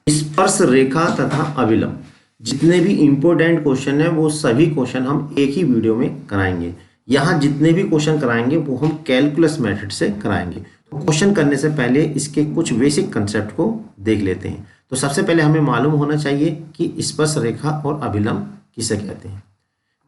स्पर्श रेखा तथा अभिलंब, जितने भी इंपॉर्टेंट क्वेश्चन है वो सभी क्वेश्चन हम एक ही वीडियो में कराएंगे। यहाँ जितने भी क्वेश्चन कराएंगे वो हम कैलकुलस मेथड से कराएंगे। तो क्वेश्चन करने से पहले इसके कुछ बेसिक कंसेप्ट को देख लेते हैं। तो सबसे पहले हमें मालूम होना चाहिए कि स्पर्श रेखा और अभिलंब किसे कहते हैं।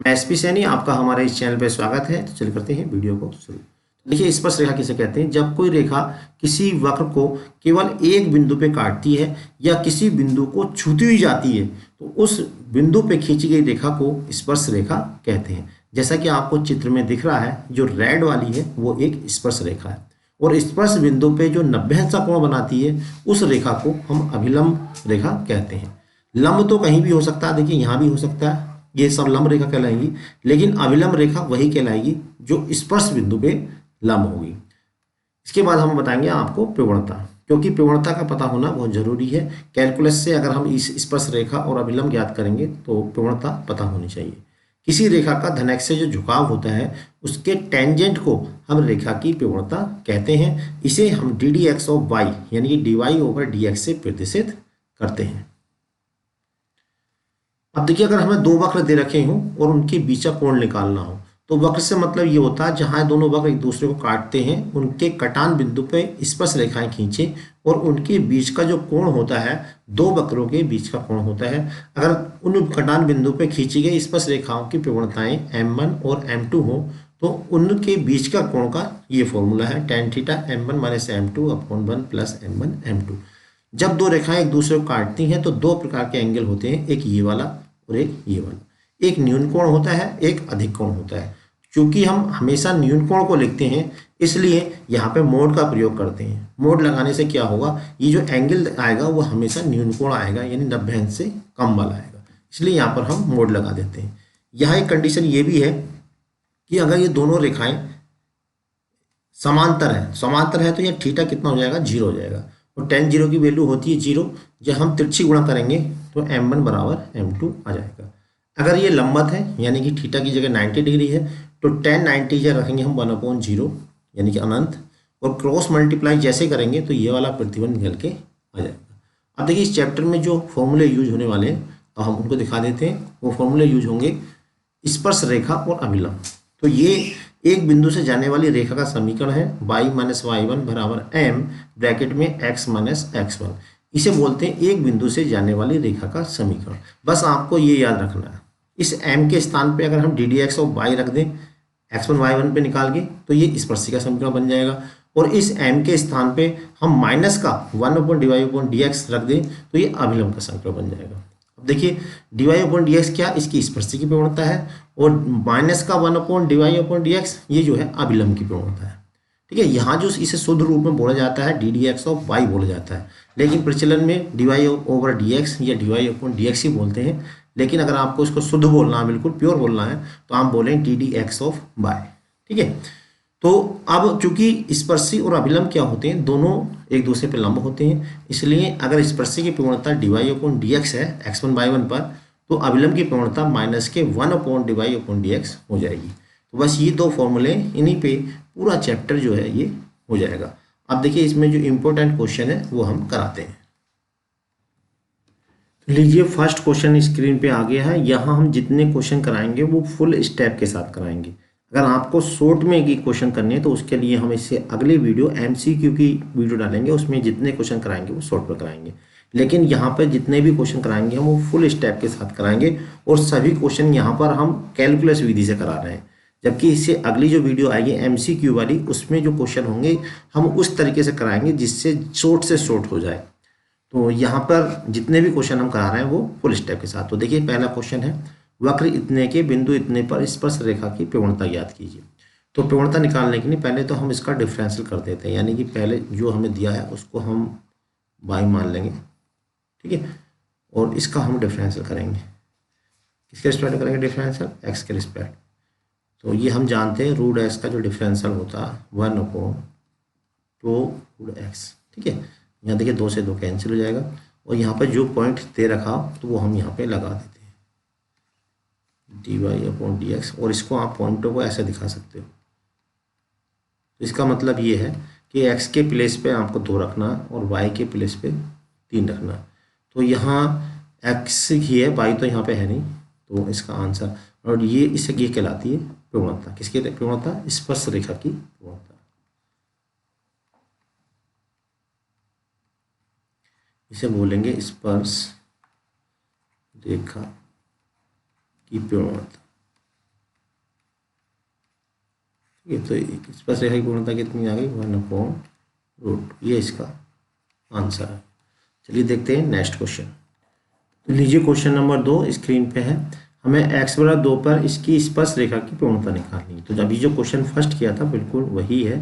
मैं एसपी सैनी, आपका हमारे इस चैनल पर स्वागत है। तो चल करते हैं वीडियो को शुरू। देखिए, स्पर्श रेखा किसे कहते हैं? जब कोई रेखा किसी वक्र को केवल एक बिंदु पे काटती है या किसी बिंदु को छूती हुई जाती है तो उस बिंदु पे खींची गई रेखा को स्पर्श रेखा कहते हैं। जैसा कि आपको चित्र में दिख रहा है, जो रेड वाली है वो एक स्पर्श रेखा है और स्पर्श बिंदु पे जो 90 अंश का कोण बनाती है उस रेखा को हम अभिलंब रेखा कहते हैं। लंब तो कहीं भी हो सकता है, देखिए यहाँ भी हो सकता है, ये सब लंब रेखा कहलाएंगी, लेकिन अभिलंब रेखा वही कहलाएगी जो स्पर्श बिंदु पे लंब होगी। इसके बाद हम बताएंगे आपको प्रवणता, क्योंकि प्रवणता का पता होना बहुत जरूरी है। कैलकुलस से अगर हम इस स्पर्श रेखा और अभिलंब ज्ञात करेंगे तो प्रवणता पता होनी चाहिए। किसी रेखा का धनाक्ष से जो झुकाव होता है उसके टेंजेंट को हम रेखा की प्रवणता कहते हैं। इसे हम d d x of y यानी कि d y over d x से प्रदर्शित करते हैं। अब देखिए, अगर हमें दो वक्र दे रखे हों और उनके बीच का कोण निकालना हो तो वक्र से मतलब ये होता है जहां दोनों वक्र एक दूसरे को काटते हैं उनके कटान बिंदु पे स्पर्श रेखाएं खींचे और उनके बीच का जो कोण होता है, दो वक्रों के बीच का कोण होता है, अगर उन कटान बिंदु पे खींची गई स्पर्श रेखाओं की प्रवणताएं m1 और m2 हो तो उनके बीच का कोण का ये फॉर्मूला है tan theta m1 minus m2 upon 1 plus m1 m2। जब दो रेखाएं एक दूसरे को काटती हैं तो दो प्रकार के एंगल होते हैं, एक ये वाला और एक ये वाला। एक न्यून कोण होता है, एक अधिक कोण होता है। क्योंकि हम हमेशा न्यून कोण को लिखते हैं इसलिए यहाँ पे मोड का प्रयोग करते हैं। मोड लगाने से क्या होगा, ये जो एंगल आएगा वो हमेशा न्यून कोण आएगा, यानी 90 अंश से कम वाला आएगा, इसलिए यहाँ पर हम मोड लगा देते हैं। यहाँ एक कंडीशन ये भी है कि अगर ये दोनों रेखाएं समांतर है तो यह थीटा कितना हो जाएगा, 0 हो जाएगा और tan 0 की वैल्यू होती है 0। जब हम तिरछी गुणा करेंगे तो m1 बराबर m2 आ जाएगा। अगर ये लंबवत है यानी कि थीटा की जगह 90 डिग्री है तो tan 90 जगह रखेंगे हम 1/0 यानी कि अनंत, और क्रॉस मल्टीप्लाई जैसे करेंगे तो ये वाला प्रतिबंध निकल के आ जाएगा। अब देखिए, इस चैप्टर में जो फॉर्मूले यूज होने वाले हैं तो हम उनको दिखा देते हैं। वो फॉर्मूले यूज होंगे स्पर्श रेखा और अभिलंब। तो ये एक बिंदु से जाने वाली रेखा का समीकरण है y माइनस y1 बराबर m ब्रैकेट में x माइनस x1। इसे बोलते हैं एक बिंदु से जाने वाली रेखा का समीकरण। बस आपको ये याद रखना है, इस m के स्थान पे अगर हम d d x of y रख दें x1 y1 पे निकाल के तो ये स्पर्शी का समीकरण बन जाएगा, और इस m के स्थान पे हम माइनस का 1/dy/dx रख दें तो ये अभिलंब का समीकरण बन जाएगा। अब देखिए, dy/dx क्या, इसकी स्पर्शी की प्रवणता है, और माइनस का 1/dy/dx ये जो है अभिलंब की प्रवणता है। ठीक है, यहाँ जो इसे शुद्ध रूप में बोला जाता है d d x of y बोला जाता है, लेकिन प्रचलन में dy/dx या dy/dx ही बोलते हैं। लेकिन अगर आपको इसको शुद्ध बोलना है, बिल्कुल प्योर बोलना है, तो आप बोलें d d x of y. ठीक है, तो अब चूंकि स्पर्शी और अभिलंब क्या होते हैं, दोनों एक दूसरे पे लंब होते हैं, इसलिए अगर स्पर्शी की प्रवणता dy/dx है x1/1 पर तो अभिलंब की प्रवणता माइनस के 1/dy/dx हो जाएगी। तो बस ये दो फॉर्मूले, इन्हीं पे पूरा चैप्टर जो है ये हो जाएगा। अब देखिए, इसमें जो इम्पोर्टेंट क्वेश्चन है वो हम कराते हैं। लीजिए, फर्स्ट क्वेश्चन स्क्रीन पे आ गया है। यहाँ हम जितने क्वेश्चन कराएंगे वो फुल स्टेप के साथ कराएंगे। अगर आपको शॉर्ट में एक क्वेश्चन करने हैं तो उसके लिए हम इससे अगले वीडियो MCQ की वीडियो डालेंगे, उसमें जितने क्वेश्चन कराएंगे वो शॉर्ट में कराएंगे। लेकिन यहाँ पर जितने भी क्वेश्चन कराएंगे हम वो फुल स्टेप के साथ कराएंगे, और सभी क्वेश्चन यहाँ पर हम कैलकुलस विधि से करा रहे हैं। जबकि इससे अगली जो वीडियो आएगी MCQ वाली, उसमें जो क्वेश्चन होंगे हम उस तरीके से कराएंगे जिससे शॉर्ट से शॉर्ट हो जाए। तो यहाँ पर जितने भी क्वेश्चन हम करा रहे हैं वो फुल स्टेप के साथ। तो देखिए, पहला क्वेश्चन है, वक्र इतने के बिंदु इतने पर स्पर्श रेखा की प्रवणता ज्ञात कीजिए। तो प्रवणता निकालने के लिए पहले तो हम इसका डिफरेंशियल कर देते हैं, यानी कि पहले जो हमें दिया है उसको हम y मान लेंगे। ठीक है, और इसका हम डिफरेंशियल करेंगे। किसके रिस्पेक्ट करेंगे डिफरेंशियल? x के रिस्पेक्ट। तो ये हम जानते हैं रूट x का जो डिफरेंशियल होता है 1/2√x। ठीक है, यहाँ देखिए 2 से 2 कैंसिल हो जाएगा, और यहाँ पर जो पॉइंट दे रखा तो वो हम यहाँ पे लगा देते हैं dy/dx, और इसको आप पॉइंटों को ऐसे दिखा सकते हो। तो इसका मतलब ये है कि x के प्लेस पे आपको 2 रखना और y के प्लेस पे 3 रखना। तो यहाँ एक्स ही है, वाई तो यहाँ पे है नहीं, तो इसका आंसर, और ये कहलाती है प्रवणता। किसकी प्रवणता? स्पर्श रेखा की प्रवणता। इसे बोलेंगे स्पर्श रेखा की प्रवणता। ठीक है, तो स्पर्श रेखा की प्रवणता कितनी आ गई? 1/√। ये इसका आंसर है। चलिए देखते हैं नेक्स्ट क्वेश्चन। तो लीजिए क्वेश्चन नंबर 2 स्क्रीन पे है। हमें x=2 पर इसकी स्पर्श रेखा की प्रवणता निकालनी है। तो अभी जो क्वेश्चन फर्स्ट किया था बिल्कुल वही है।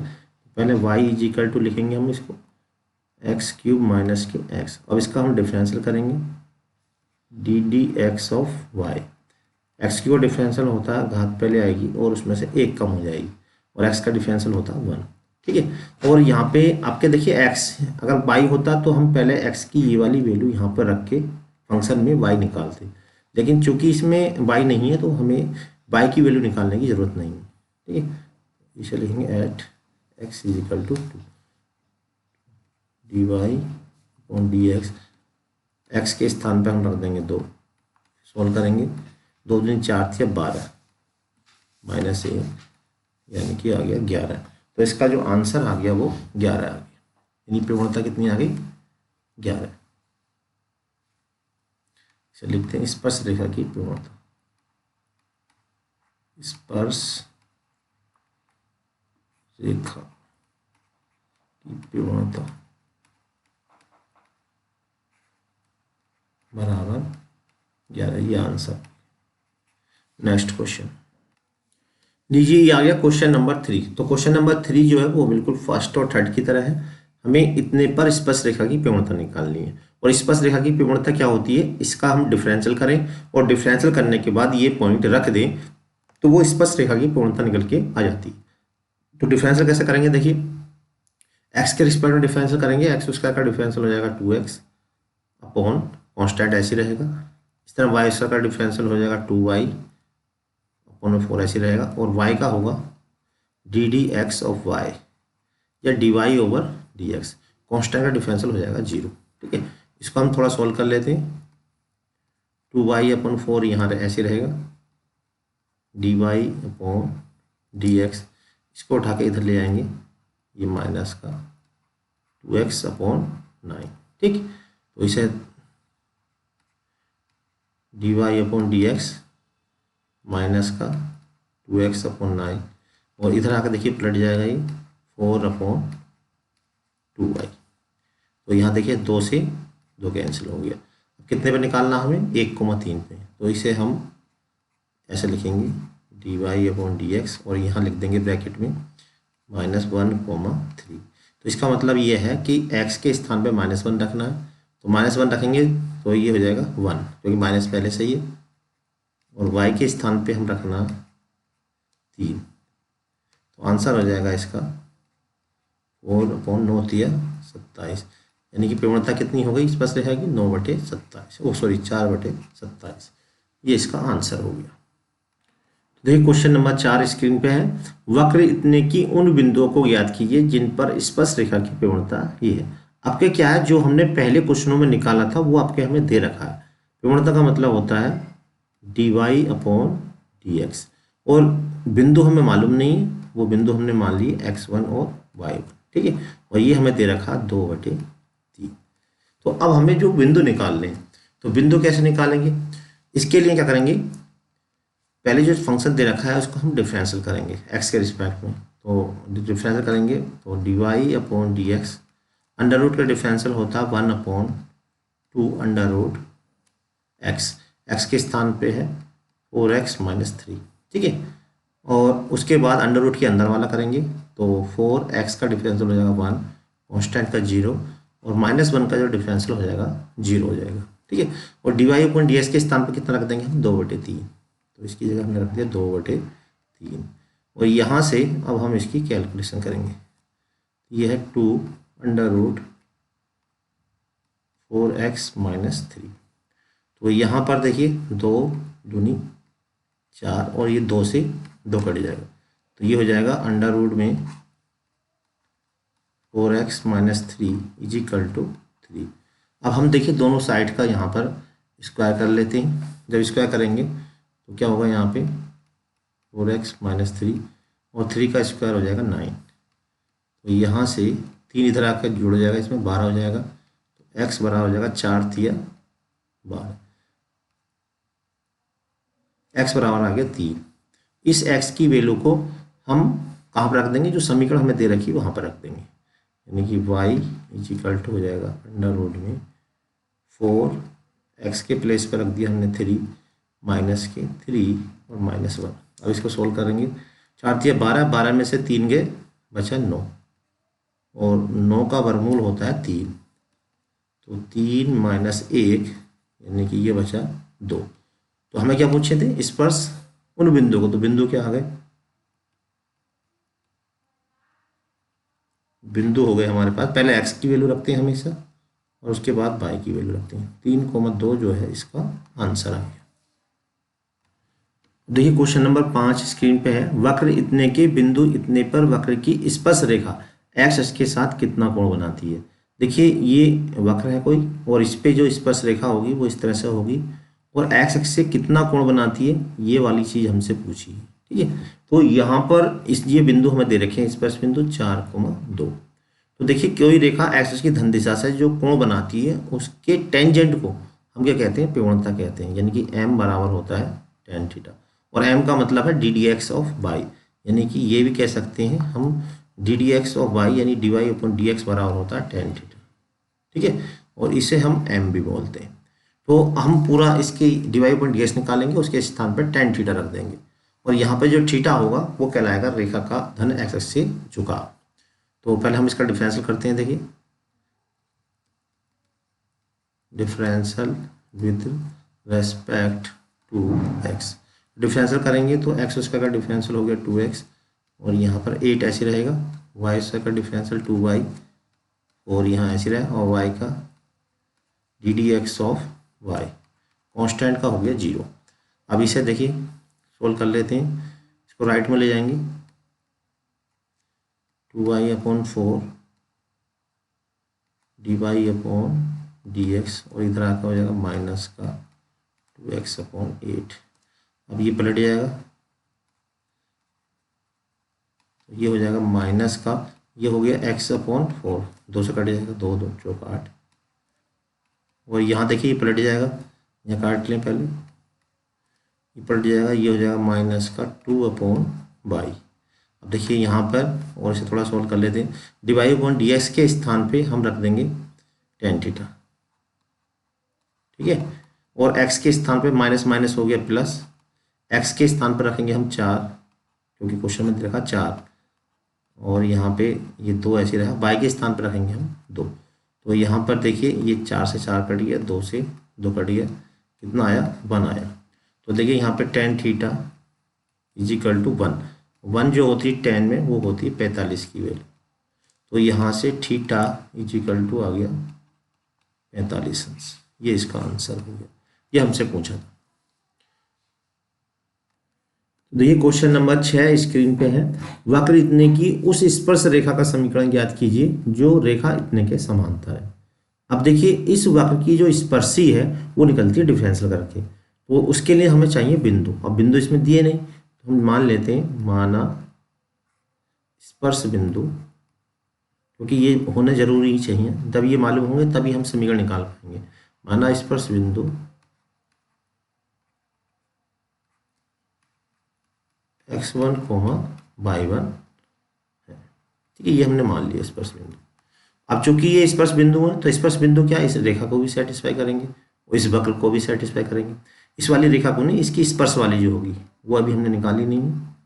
पहले y = लिखेंगे हम इसको x³ - x। अब इसका हम डिफरेंशियल करेंगे ddx(y). x³ का डिफरेंशियल होता है, घात पहले आएगी और उसमें से 1 कम हो जाएगी, और x का डिफरेंशियल होता है 1। ठीक है, और यहाँ पे आपके देखिए x अगर y होता तो हम पहले x की ये वाली वैल्यू यहाँ पर रख के फंक्शन में y निकालते, लेकिन चूंकि इसमें y नहीं है तो हमें y की वैल्यू निकालने की ज़रूरत नहीं है। ठीक है, इसे लिखेंगे एट x = 2 dy/dx। x के स्थान पे हम रख देंगे 2, सॉल्व करेंगे, 2 दूनी 4 थी, 12 -1 यानी कि आ गया 11। तो इसका जो आंसर आ गया वो 11 आ गया, यानी प्रवणता कितनी आ गई? 11। इसे लिखते हैं स्पर्श रेखा की प्रवणता। स्पर्श रेखा की प्रवणता बराबर 11। ये आंसर। नेक्स्ट क्वेश्चन लीजिए, ये आ गया क्वेश्चन नंबर 3। तो क्वेश्चन नंबर 3 जो है वो बिल्कुल फर्स्ट और थर्ड की तरह है। हमें इतने पर स्पर्श रेखा की प्रवणता निकालनी है, और स्पर्श रेखा की प्रवणता क्या होती है? इसका हम डिफरेंशियल करें और डिफरेंशियल करने के बाद ये पॉइंट रख दें तो वो स्पर्श रेखा की प्रवणता निकल के आ जाती है। तो डिफरेंशियल कैसे करेंगे? देखिए, एक्स के रिस्पेक्ट में डिफरेंशियल करेंगे, x² का डिफरेंशियल हो जाएगा 2x अपॉन कॉन्स्टेंट ऐसे रहेगा। इस तरह y² का डिफरेंशियल हो जाएगा 2y अपॉन 4 ऐसे रहेगा, और y का होगा ddx(y) या dy/dx। कॉन्स्टेंट का डिफरेंशियल हो जाएगा 0। ठीक है, इसको हम थोड़ा सॉल्व कर लेते हैं। 2y/4 यहाँ ऐसे रहेगा, dy/dx। इसको उठा के इधर ले आएंगे, ये माइनस का 2x/9। ठीक, तो इसे dy/dx माइनस का 2x/9, और इधर आकर देखिए पलट जाएगा ये 4/2y। तो यहाँ देखिए 2 से 2 कैंसिल हो गया। अब कितने पे निकालना हमें? 1,3 पे। तो इसे हम ऐसे लिखेंगे dy/dx, और यहाँ लिख देंगे ब्रैकेट में -1,3। तो इसका मतलब ये है कि x के स्थान पे -1 रखना है, तो -1 रखेंगे तो ये हो जाएगा 1, क्योंकि माइनस पहले से ही है, और y के स्थान पे हम रखना 3। तो आंसर हो जाएगा इसका 4/9 यानी कि प्रवणता कितनी हो गई स्पर्श रेखा की? 4/27। ये इसका आंसर हो गया। देखिए क्वेश्चन नंबर 4 स्क्रीन पे है। वक्र इतने की उन बिंदुओं को ज्ञात कीजिए जिन पर स्पर्श रेखा की प्रवणता ये है। आपके क्या है, जो हमने पहले क्वेश्चनों में निकाला था वो आपके हमें दे रखा है। प्रवणता का मतलब होता है dy/dx, और बिंदु हमें मालूम नहीं, वो बिंदु हमने मान लिए x1 और y1। ठीक है, और ये हमें दे रखा 2/3। तो अब हमें जो बिंदु निकालने हैं, तो बिंदु कैसे निकालेंगे? इसके लिए क्या करेंगे? पहले जो फंक्शन दे रखा है उसको हम डिफरेंशियल करेंगे x के रिस्पेक्ट में। तो डिफरेंशियल करेंगे तो dy/dx, अंडर रूट का डिफरेंशियल होता है 1/2√x। x के स्थान पे है 4x - 3। ठीक है, और उसके बाद अंडर रूट के अंदर वाला करेंगे तो 4x का डिफरेंशियल हो जाएगा 1, कॉन्स्टेंट का 0, और -1 का जो डिफरेंशियल हो जाएगा 0 हो जाएगा। ठीक है, और dy/dx के स्थान पर कितना रख देंगे हम? 2/3। तो इसकी जगह हमने रख दिया 2/3, और यहाँ से अब हम इसकी कैलकुलेशन करेंगे। ये है 2/4x - 3। तो यहाँ पर देखिए 2 दूनी 4, और ये 2 से 2 कट जाएगा, तो ये हो जाएगा अंडर रूट में 4x - 3 = 3। अब हम देखिए दोनों साइड का यहाँ पर स्क्वायर कर लेते हैं। जब स्क्वायर करेंगे तो क्या होगा, यहाँ पे 4x माइनस 3 और 3 का स्क्वायर हो जाएगा 9। तो यहाँ से 3 इधर आकर जुड़ जाएगा, इसमें 12 हो जाएगा। तो x बराबर हो जाएगा 4 तिया 12, x बराबर आ गया 3। इस x की वैल्यू को हम कहाँ पर रख देंगे, जो समीकरण हमें दे रखी है वहाँ पर रख देंगे, यानी कि y इज इक्वल टू हो जाएगा अंडर रूट में 4 x के प्लेस पर रख दिया हमने 3 माइनस के 3 और माइनस 1। अब इसको सोल्व करेंगे, 4 तिया 12, 12 में से 3 गए बचा 9 और 9 का वर्गमूल होता है 3, तो 3 माइनस 1 यानी कि ये बचा 2। तो हमें क्या पूछे थे, स्पर्श उन बिंदु को, तो बिंदु क्या आ गए, बिंदु हो गए हमारे पास। पहले x की वैल्यू रखते हैं हमेशा और उसके बाद y की वैल्यू रखते हैं। 3,2 जो है इसका आंसर आ गया। देखिए क्वेश्चन नंबर 5 स्क्रीन पे है, वक्र इतने के बिंदु इतने पर वक्र की स्पर्श रेखा x अक्ष के साथ कितना कोण बनाती है। देखिए ये वक्र है कोई और इस पे जो स्पर्श रेखा होगी वो इस तरह से होगी और x अक्ष से कितना कोण बनाती है, ये वाली चीज हमसे पूछी है। ठीक है, तो यहाँ पर ये बिंदु हमें दे रखे हैं, स्पर्श बिंदु 4,2। तो देखिए कोई रेखा x अक्ष की धन दिशा से जो कोण बनाती है उसके टेंजेंट को हम क्या कहते हैं, पेवणता कहते हैं, यानी कि m बराबर होता है tan थीटा और m का मतलब है ddx ऑफ y, यानी कि ये भी कह सकते हैं हम ddx ऑफ y यानी dy अपॉन dx बराबर होता है tan थीटा। ठीक है, और इसे हम m भी बोलते हैं। तो हम पूरा इसके dy अपॉन dx निकालेंगे, उसके स्थान पर tan थीटा रख देंगे और यहाँ पर जो थीटा होगा वो कहलाएगा रेखा का धन x अक्ष से झुकाव। तो पहले हम इसका डिफरेंशियल करते हैं। देखिए differential with respect to x, differential करेंगे तो एक्स स्क्वायर का डिफरेंशियल हो गया 2x और यहाँ पर 8 ऐसे रहेगा, वाई स्क्वायर का डिफरेंशियल 2y और यहाँ ऐसे रहेगा और y का ddx ऑफ y कांस्टेंट का हो गया 0। अब इसे देखिए सोल्व कर लेते हैं, इसको राइट में ले जाएंगे 2y upon 4 dy upon dx और इधर आकर हो जाएगा माइनस का 2x अपॉन 8। अब ये पलट जाएगा, तो ये हो जाएगा माइनस का, ये हो गया x अपॉन 4, 2 से कट जाएगा, 2 2 चौक 8 और यहाँ देखिए ये पलट जाएगा, यहाँ काट लें पहले, ये पलट जाएगा, ये हो जाएगा माइनस का 2 अपॉन y। अब देखिए यहाँ पर और इसे थोड़ा सॉल्व कर लेते हैं, dy अपॉन dx के स्थान पे हम रख देंगे tan थीटा। ठीक है, और x के स्थान पे माइनस माइनस हो गया प्लस, x के स्थान पर रखेंगे हम 4 क्योंकि क्वेश्चन में रखा 4 और यहाँ पे ये 2 ऐसे रहा, y के स्थान पर रखेंगे हम 2। तो यहाँ पर देखिए ये 4 से 4 कट गया, 2 से 2 कट गया, कितना आया 1 आया। तो देखिए यहाँ पे tan theta is equal to 1 जो होती है tan में वो होती है 45 की वैल्यू, तो यहाँ से थीटा इज इक्वल टू आ गया 45 अंश। ये इसका आंसर हो गया, ये हमसे पूछा था। देखिए क्वेश्चन नंबर 6 स्क्रीन पे है, वक्र इतने की उस स्पर्श रेखा का समीकरण ज्ञात कीजिए जो रेखा इतने के समांतर है। अब देखिए इस वक्र की जो स्पर्शी है वो निकलती है डिफरेंशियल करके, तो उसके लिए हमें चाहिए बिंदु। अब बिंदु इसमें दिए नहीं तो हम मान लेते हैं, माना स्पर्श बिंदु, क्योंकि ये होने जरूरी ही चाहिए, जब ये मालूम होंगे तभी हम समीकरण निकाल पाएंगे। माना स्पर्श बिंदु x1, y1 है। ठीक है, ये हमने मान लिया स्पर्श बिंदु। अब चूंकि ये स्पर्श बिंदु है तो स्पर्श बिंदु क्या इस रेखा को भी सेटिस्फाई करेंगे और इस वक्र को भी सेटिस्फाई करेंगे। इस वाली रेखा को नहीं, इसकी स्पर्श वाली जो होगी वो अभी हमने निकाली नहीं है,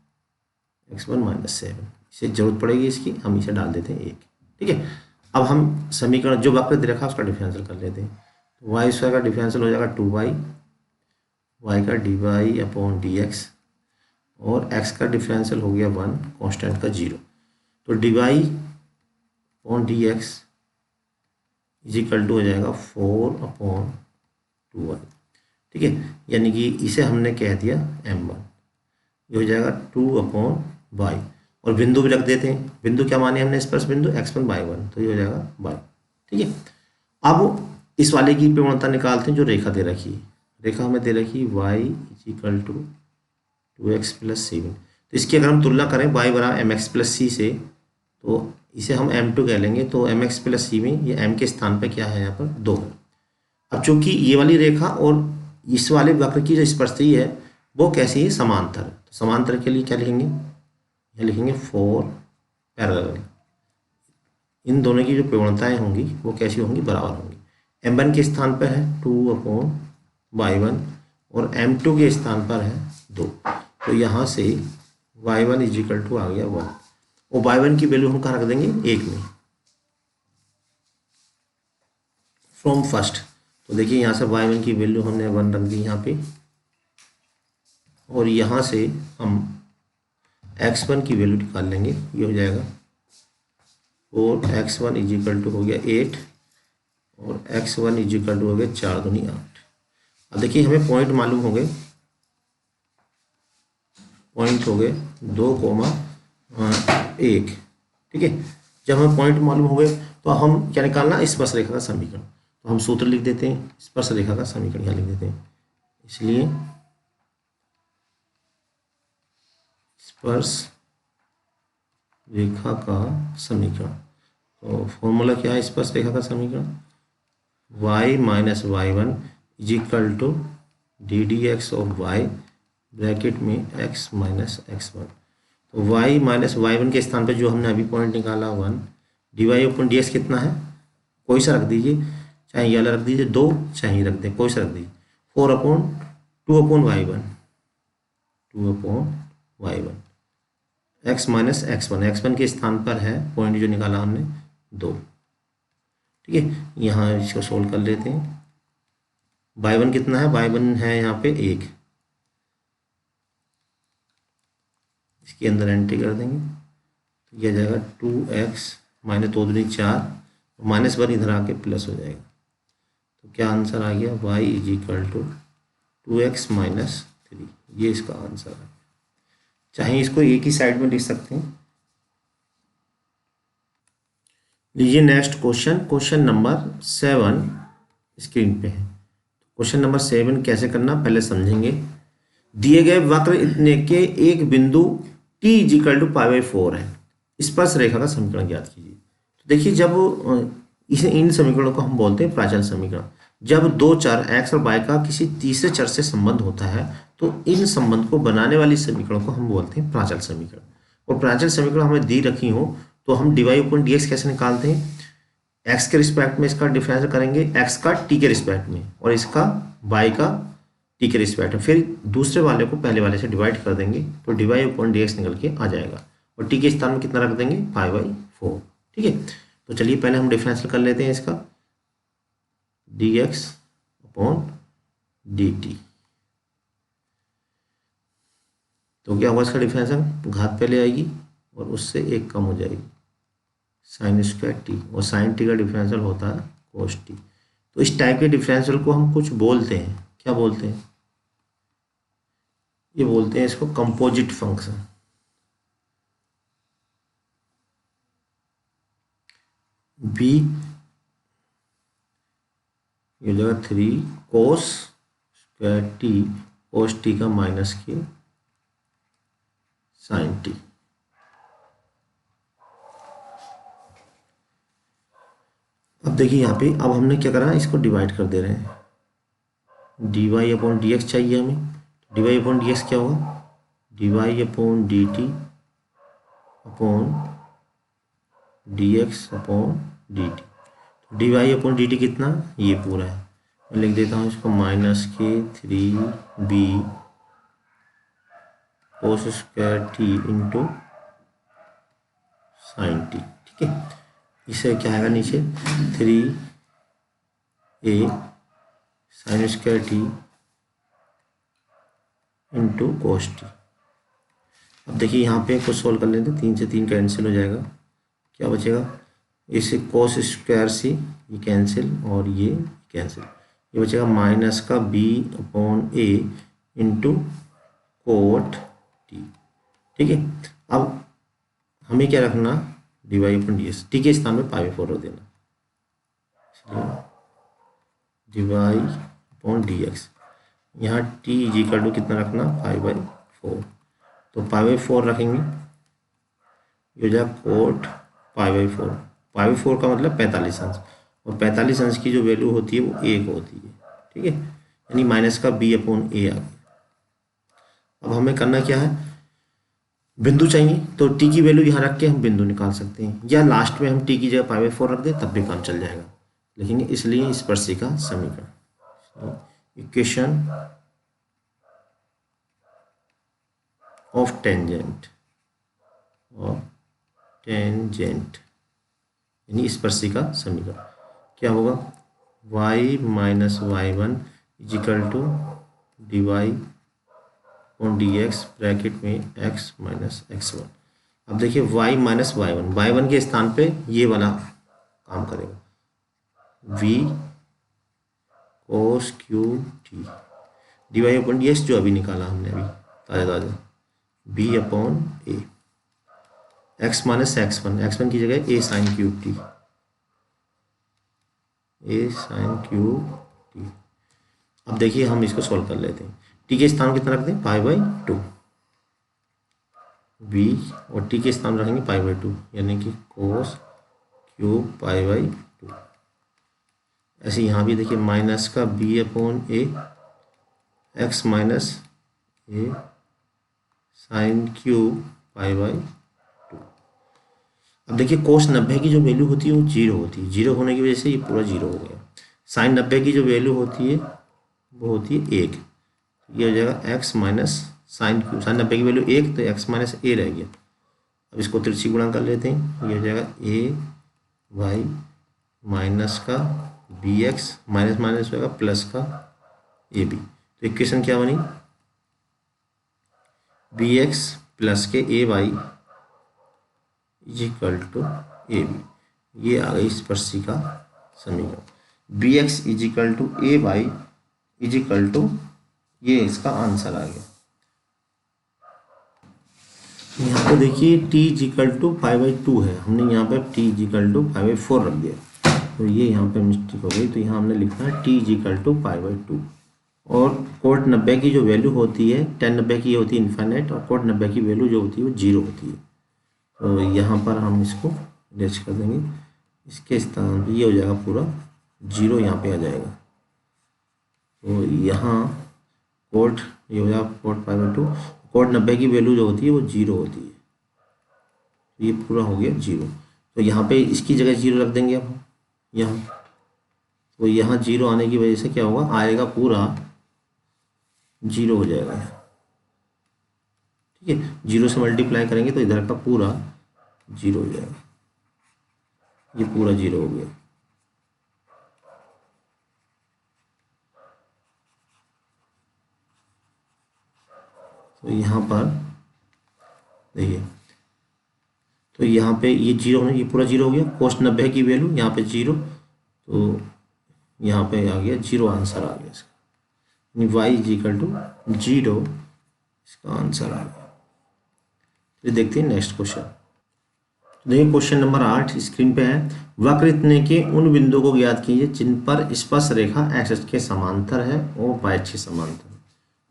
x1 - 7, इसे जरूरत पड़ेगी इसकी, हम इसे डाल देते हैं 1। ठीक है, अब हम समीकरण जो वक्र दे रखा उसका डिफरेंशियल कर लेते हैं। तो वाई स्क्वायर का डिफरेंशियल हो जाएगा 2y, y का dy अपॉन dx और x का डिफरेंशियल हो गया 1, कांस्टेंट का 0। तो dy upon dx is equal to हो जाएगा 4 अपॉन 2y। ठीक है, यानी कि इसे हमने कह दिया m1, ये हो जाएगा 2 अपॉन y और बिंदु भी रख देते हैं। बिंदु क्या माने हमने स्पर्श बिंदु x1 y1, तो ये हो जाएगा y। ठीक है, अब इस वाले की प्रवणता निकालते हैं जो रेखा दे रखी है। रेखा हमें दे रखी है y equal to 2x plus 7। तो इसकी अगर हम तुलना करें y बराबर एम एक्स प्लस सी से, तो इसे हम m2 कह लेंगे। तो एम एक्स प्लस सी में ये m के स्थान पर क्या है, यहाँ पर 2 है। अब चूंकि ये वाली रेखा और इस वाले वक्र की जो स्पर्शरेखी है वो कैसी है, समांतर। तो समांतर के लिए क्या लिखेंगे, यहाँ लिखेंगे 4 पैरेलल। इन दोनों की जो प्रवणताएं होंगी वो कैसी होंगी, बराबर होंगी। m1 के स्थान पर है 2/y1 और m2 के स्थान पर है 2। तो यहाँ से y1 इज इक्वल टू आ गया 1 और y1 की वैल्यू हम कहाँ रख देंगे, 1 में, फ्रॉम फर्स्ट। तो देखिए यहाँ से y1 की वैल्यू हमने 1 रख दी यहाँ पे, और यहाँ से हम x1 की वैल्यू निकाल लेंगे। ये हो जाएगा और x1 इज इक्वल टू हो गया 8 और x1 इज इक्वल टू हो गया 4 दूनी 8। अब देखिए हमें पॉइंट मालूम हो गए, पॉइंट हो गए 2,1। ठीक है, जब हमें पॉइंट मालूम हो गए तो हम क्या निकालना, स्पर्श रेखा का समीकरण। तो हम सूत्र लिख देते हैं, स्पर्श रेखा का समीकरण यहाँ लिख देते हैं। इसलिए स्पर्श रेखा का समीकरण, तो फॉर्मूला क्या है स्पर्श रेखा का समीकरण, y minus y1 is equal to d d x of y bracket में x माइनस x1। तो y माइनस y1 के स्थान पे जो हमने अभी पॉइंट निकाला 1, d y upon d x कितना है, कोई सा रख दीजिए, चाहे ये वाला रख दीजिए 2, चाहे ये रख दें, कोई सा रख दीजिए, 4/2/y1, 2/y1 x minus x1 के स्थान पर है पॉइंट जो निकाला हमने 2। ठीक है, यहाँ इसको सोल्व कर लेते हैं। y1 कितना है, y1 है यहाँ पे 1, इसके अंदर एंट्री कर देंगे तो यह जाएगा 2x माइनस 2 दूनी 4, -1 इधर आके प्लस हो जाएगा। तो क्या आंसर आ गया, y is equal to 2x minus 3। ये इसका आंसर है। चाहे इसको एक ही साइड में लिख सकते हैं। लीजिए next question, question number 7 screen पे है। क्वेश्चन नंबर 7 कैसे करना पहले समझेंगे। दिए गए वक्र इतने के एक बिंदु t इज इक्वल टू π/4 है, स्पर्श रेखा का समीकरण ज्ञात कीजिए। तो देखिए जब इसे इन समीकरणों को हम बोलते हैं प्राचल समीकरण। जब दो चर x और y का किसी तीसरे चर से संबंध होता है तो इन संबंध को बनाने वाली समीकरणों को हम बोलते हैं प्राचल समीकरण। और प्राचल समीकरण हमें दी रखी हो तो हम dy/dx कैसे निकालते हैं, x के रिस्पेक्ट में इसका डिफरेंस करेंगे, x का t के रिस्पेक्ट में और इसका y का t के रिस्पेक्ट में, फिर दूसरे वाले को पहले वाले से डिवाइड कर देंगे तो dy/dx निकल के आ जाएगा और t के स्थान में कितना रख देंगे, π/4। ठीक है, तो चलिए पहले हम डिफरेंशियल कर लेते हैं इसका, dx/dt। तो क्या होगा इसका डिफरेंशियल, घात पहले आएगी और उससे एक कम हो जाएगी, sin² t, और sin t का डिफरेंशियल होता है cos t। तो इस टाइप के डिफरेंशियल को हम कुछ बोलते हैं, क्या बोलते हैं, ये बोलते हैं इसको कंपोजिट फंक्शन। b ये हो जाएगा 3 cos² t, cos t का -k sin t। अब देखिए यहाँ पे, अब हमने क्या करा, इसको डिवाइड कर दे रहे हैं, dy/dx चाहिए हमें। dy/dx क्या होगा, dy/dt अपॉन dx/dt। dy/dt कितना, ये पूरा है, मैं लिख देता हूँ इसको -k3b cos² t into sin t। ठीक है, इसे क्या आएगा नीचे 3a sin² t into cos t। अब देखिए यहाँ पे कुछ सोल्व कर लेते हैं, 3 से 3 कैंसिल हो जाएगा, क्या बचेगा, इसे cos² से ये कैंसिल और ये कैंसिल, ये बचेगा -b/a इंटू cot t। ठीक है, अब हमें क्या रखना, dy/dx, t के स्थान में π/4 रख देना। Y upon d x. यहाँ टी इज इक्वल टू कितना रखना, 5/4। तो 5/4 रखेंगे, ये हो जाएगा कोट 5/4। 5/4 का मतलब 45 अंश, और 45 अंश की जो वैल्यू होती है वो 1 होती है। ठीक है, यानी माइनस का b अपॉन ए आ गया। अब हमें करना क्या है, बिंदु चाहिए, तो टी की वैल्यू यहाँ रख के हम बिंदु निकाल सकते हैं, या लास्ट में हम टी की जगह 5/4 रख दें तब भी काम चल जाएगा। लिखेंगे इसलिए स्पर्शिका समीकरण, इक्वेशन ऑफ टेंजेंट यानी स्पर्शिका समीकरण क्या होगा, y minus y1 is equal to d y on d x bracket में x माइनस x1। अब देखिए y माइनस y1 के स्थान पे ये वाला काम करेगा, v cos cube t d y upon d x, जो अभी निकाला हमने अभी ताज़ा b upon a, x minus x1 की जगह a sine cube t, a sine cube t. अब देखिए हम इसको सॉल्व कर लेते हैं, टी के स्थान कितना रख दें, 5/2, b और टी के स्थान रखेंगे 5/2, यानी कि कोस क्यूब 5/2। ऐसे यहाँ भी देखिए माइनस का b अपॉन ए, एक्स माइनस ए साइन क्यूब 5/2। अब देखिए कोस 90 की जो वैल्यू होती है वो 0 होती है, 0 होने की वजह से ये पूरा 0 हो गया। साइन 90 की जो वैल्यू होती है वो होती है 1, ये हो जाएगा x minus sine cube, sine 90 की वैल्यू 1 तो x माइनस ए रह गया। अब इसको तिरछी गुणा कर लेते हैं, ये हो जाएगा ए वाई माइनस का बी एक्स, माइनस माइनस होगा प्लस का ए बी। तो इक्वेशन क्या बनी, बी एक्स प्लस के a y is equal to a b. ये आ गई स्पर्शिका समीकरण, b x is equal to a y is equal to, ये इसका आंसर आ गया। यहाँ पे देखिए t इज इक्वल टू 5/2 है, हमने यहाँ पे t इज इक्वल टू 5/4 रख दिया, तो ये यहाँ पे मिस्टेक हो गई। तो यहाँ हमने लिखा है t इज इक्वल टू 5/2, और कोट 90 की जो वैल्यू होती है, tan 90 की होती है इन्फाइनाइट, और कोट 90 की वैल्यू जो होती है वो 0 होती है। तो यहाँ पर हम इसको अरेंज कर देंगे, इसके स्थान पर ये हो जाएगा पूरा 0 यहाँ पे आ जाएगा। तो यहाँ कोट ये हो जाएगा कोट 5/2, कोट 90 की वैल्यू जो होती है वो 0 होती है, तो ये पूरा हो गया 0। तो यहाँ पे इसकी जगह 0 रख देंगे अब यहाँ, तो यहाँ 0 आने की वजह से क्या होगा, आएगा पूरा 0 हो जाएगा। ठीक है, 0 से मल्टीप्लाई करेंगे तो इधर का पूरा 0 हो जाएगा, ये पूरा 0 हो गया। तो यहाँ पर देखिए, तो यहाँ पे ये 0 होने, ये पूरा 0 हो गया, कोस 90 की वैल्यू यहाँ पे 0, तो यहाँ पे आ गया 0, आंसर आ गया इसका, यानी y इज इक्वल टू 0, इसका आंसर आ गया। तो देखते हैं नेक्स्ट क्वेश्चन। तो देखिए क्वेश्चन नंबर 8 स्क्रीन पे है, वक्र इतने के उन बिंदुओं को ज्ञात कीजिए जिन पर स्पर्श रेखा एक्स के समांतर है और y के समांतर है।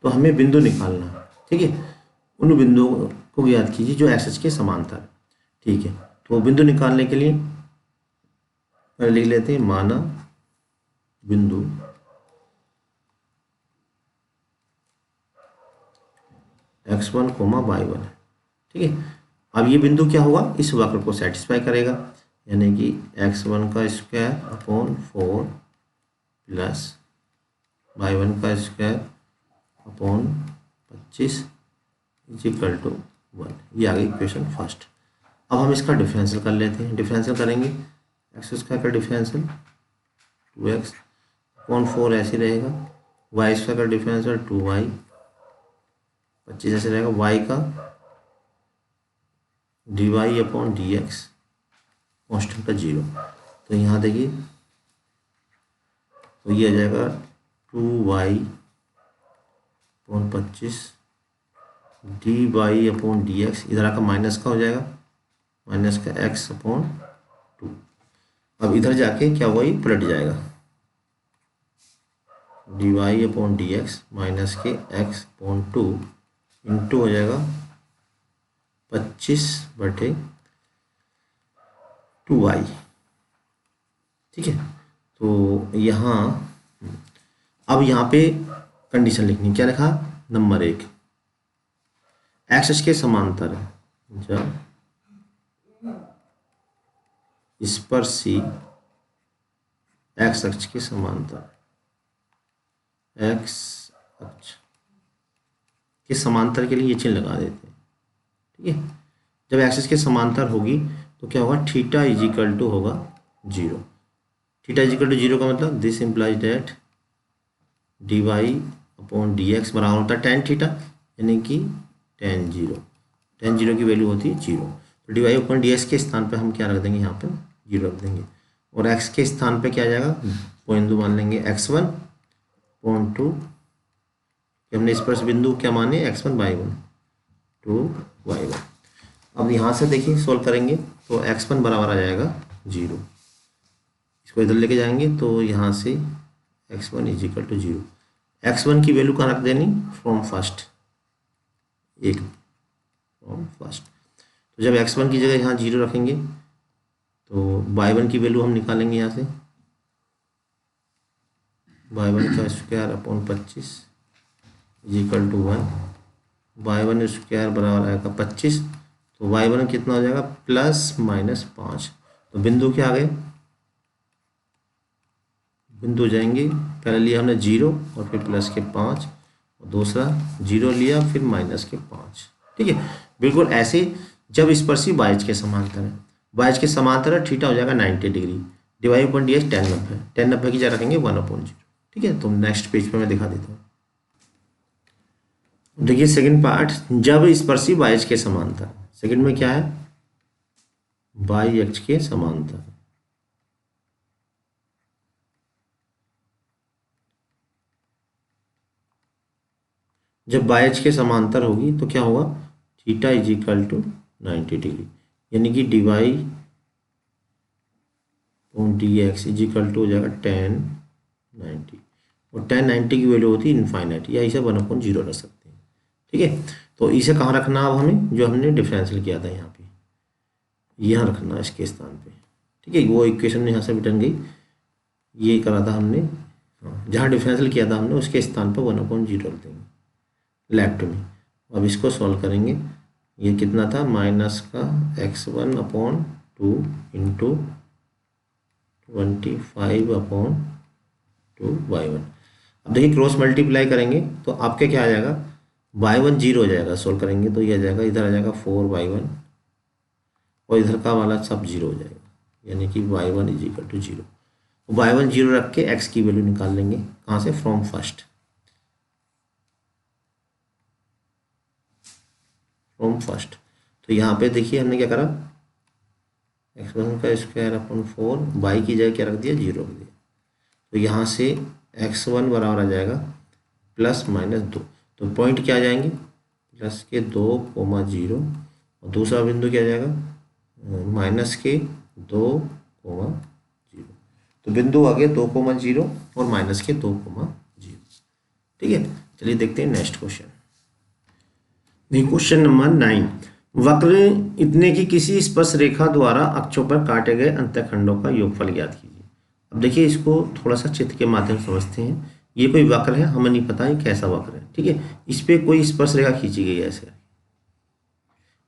तो हमें बिंदु निकालना है, ठीक है, उन बिंदुओं को ज्ञात कीजिए जो एक्स के समांतर है। ठीक है, तो बिंदु निकालने के लिए पहले लिख लेते हैं, माना बिंदु x1, y1 है। ठीक है, अब ये बिंदु क्या होगा, इस वक्र को सेटिस्फाई करेगा, यानी कि x1 का स्क्वायर अपॉन 4 प्लस y1 का square upon 25 is equal to 1। ये आ गई इक्वेशन फर्स्ट। अब हम इसका डिफरेंशियल कर लेते हैं, डिफरेंशियल करेंगे, एक्स स्क्वायर का डिफरेंशियल 2x अपॉन 4 ऐसे रहेगा, वाई स्क्वायर का डिफरेंशियल 2y 25 ऐसे रहेगा, y का dy अपॉन dx कॉन्स्टेंट का 0। तो यहाँ देखिए, तो ये आ जाएगा 2y upon 25 dy upon dx, इधर आकर माइनस का हो जाएगा, माइनस का x अपॉन 2। अब इधर जाके क्या हुआ, ये पलट जाएगा, d y upon d x minus के एक्स अपॉन 2 इंटू हो जाएगा 25/2y। ठीक है, तो यहाँ अब यहाँ पे कंडीशन लिखनी, क्या लिखा, नंबर 1 एक्स के समांतर है, जब स्पर्शी एक्स अक्ष के समांतर, एक्स अक्ष के समांतर के लिए ये चिन्ह लगा देते हैं। ठीक है, जब एक्सिस के समांतर होगी तो क्या होगा, थीटा इज इक्वल टू होगा 0। थीटा इज इक्वल टू 0 का मतलब this implies that d y upon d x बराबर होता है टेन थीटा, यानी कि टेन जीरो की वैल्यू होती है 0। तो d y upon d x के स्थान पे हम क्या रख देंगे, यहाँ पे 0 रख देंगे, और एक्स के स्थान पे क्या आ जाएगा, बिंदु मान लेंगे x1 अपॉन 2, हमने स्पर्श बिंदु क्या माने, x1 y1 2 y1। अब यहाँ से देखिए सोल्व करेंगे तो x1 बराबर आ जाएगा 0, इसको इधर लेके जाएंगे तो यहाँ से x1 is equal to 0। x1 की वैल्यू कहाँ रख देनी, फ्रॉम फर्स्ट, एक फ्रॉम फर्स्ट। तो जब x1 की जगह यहाँ 0 रखेंगे तो y1 की वैल्यू हम निकालेंगे यहाँ से, y1 का square upon 25 is equal to 1, y1 square बराबर आएगा 25, तो y1 कितना हो जाएगा, ±5। तो बिंदु क्या आ गए, बिंदु जाएंगे, पहले लिया हमने 0 और फिर प्लस के 5, और दूसरा 0 लिया फिर माइनस के 5। ठीक है, बिल्कुल ऐसे जब स्पर्शी वाइज के समांतर है, वाइज के समांतर है, थीटा हो जाएगा 90 degree, divide upon d x 10/90, 10/90 की जगह रखेंगे 1/0। ठीक है, तो नेक्स्ट पेज पे मैं दिखा देता हूँ। देखिए सेकंड पार्ट, जब स्पर्शी वाइज के समांतर, सेकंड में क्या है, वाई अक्ष के समांतर, जब वाई अक्ष के समांतर होगी तो क्या होगा, theta is equal to 90 degree, यानी कि d y upon d x is equal to हो जाएगा 10/90, और 10/90 की वैल्यू होती है इनफाइनाइट, या इसे 1/0 रख सकते हैं। ठीक है, तो इसे कहाँ रखना, अब हमें जो हमने डिफरेंशियल किया था यहाँ पे, यहाँ रखना इसके स्थान पे। ठीक है, वो इक्वेशन यहाँ से रिटर्न गई, ये करा था हमने, जहाँ डिफरेंशियल किया था हमने उसके स्थान पर 1/0 रख देंगे लेफ्ट में। अब इसको सॉल्व करेंगे, ये कितना था, माइनस का x1/2 इंटू 25/2y1। अब देखिए क्रॉस मल्टीप्लाई करेंगे तो आपके क्या आ जाएगा, y1 0 हो जाएगा, सोल्व करेंगे तो ये आ जाएगा, इधर आ जाएगा 4y1 और इधर का वाला सब 0 हो जाएगा, यानी कि y1 is equal to 0। y1 0 रख के x की वैल्यू निकाल लेंगे, कहाँ से, फ्रॉम फर्स्ट, फ्रॉम फर्स्ट। तो यहाँ पे देखिए हमने क्या करा, x1 का स्क्वायर अपॉन 4, y की जगह क्या रख दिया, 0 रख दिया, तो यहाँ से x1 बराबर आ जाएगा ±2, तो पॉइंट क्या आ जाएंगे, प्लस के 2,0, और दूसरा बिंदु क्या आ जाएगा, -2,0। तो बिंदु आ गए 2,0 और -2,0। ठीक है, चलिए देखते हैं नेक्स्ट क्वेश्चन। क्वेश्चन नंबर 9, वक्र इतने की किसी स्पर्श रेखा द्वारा अक्षों पर काटे गए अंतःखंडों का योगफल ज्ञात कीजिए। अब देखिए इसको थोड़ा सा चित्र के माध्यम से समझते हैं। ये कोई वक्र है, हमें नहीं पता है कैसा वक्र है। ठीक है, इस पे कोई स्पर्श रेखा खींची गई है ऐसे,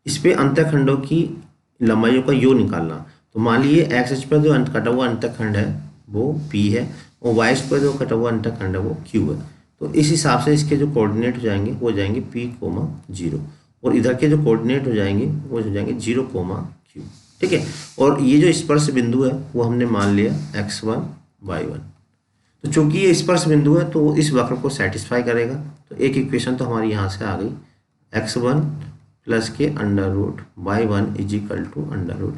इस पे अंतःखंडों की लंबाइयों का योग निकालना। तो मान लीजिए एक्स अक्ष पर जो कटा हुआ अंतःखंड है वो P है, और वाई अक्ष पर जो कटा हुआ अंतःखंड है वो Q है। तो इस हिसाब से इसके जो कोऑर्डिनेट हो जाएंगे वो जाएंगे P,0, और इधर के जो कोऑर्डिनेट हो जाएंगे वो हो जाएंगे 0,Q। ठीक है, और ये जो स्पर्श बिंदु है वो हमने मान लिया x1 y1। तो चूंकि ये स्पर्श बिंदु है तो इस वक्र को सेटिस्फाई करेगा। तो एक इक्वेशन तो हमारी यहाँ से आ गई, x1 प्लस के √y1 is equal to √a।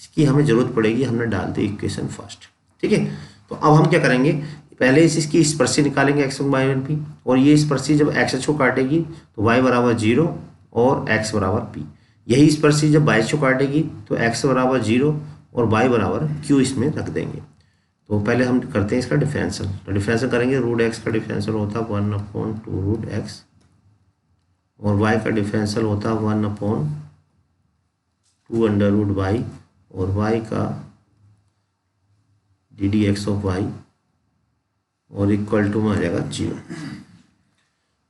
इसकी हमें जरूरत पड़ेगी, हमने डाल दी इक्वेशन फर्स्ट। ठीक है, तो अब हम क्या करेंगे, पहले इसकी स्पर्शी निकालेंगे x1 y1 p, और ये स्पर्शी जब x अक्ष को काटेगी तो y बराबर 0 और x बराबर p। यही स्पर्शी जब y अक्ष को काटेगी तो x बराबर 0 और y बराबर q इसमें रख देंगे। तो तो पहले हम करते हैं इसका डिफरेंशियल। तो डिफरेंशियल करेंगे, रूट एक्स का डिफरेंशियल होता है 1/2 रूट एक्स, और वाई का डिफरेंशियल होता है 1/2 अंडर रूट वाई, और वाई का d d x of y, और इक्वल टू में आ जाएगा 0।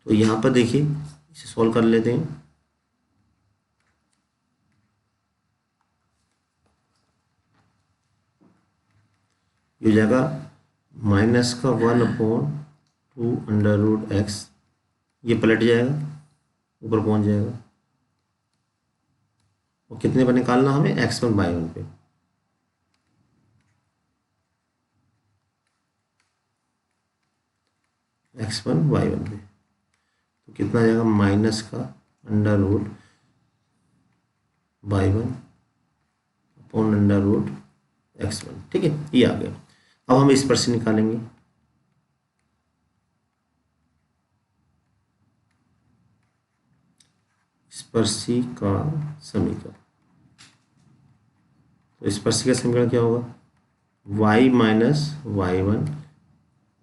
तो यहाँ पर देखिए इसे सॉल्व कर लेते हैं। ये हो जाएगा माइनस का 1/2 अंडर रूट एक्स, ये पलट जाएगा, ऊपर पहुंच जाएगा, और कितने पर निकालना हमें, x1/1 पे। x1/1 पे तो कितना आ जाएगा, माइनस का under root y1 upon under root x1। ठीक है, ये आ गया। अब हम इस पर से निकालेंगे, स्पर्शी का समीकरण। तो स्पर्शी का समीकरण क्या होगा, y minus y1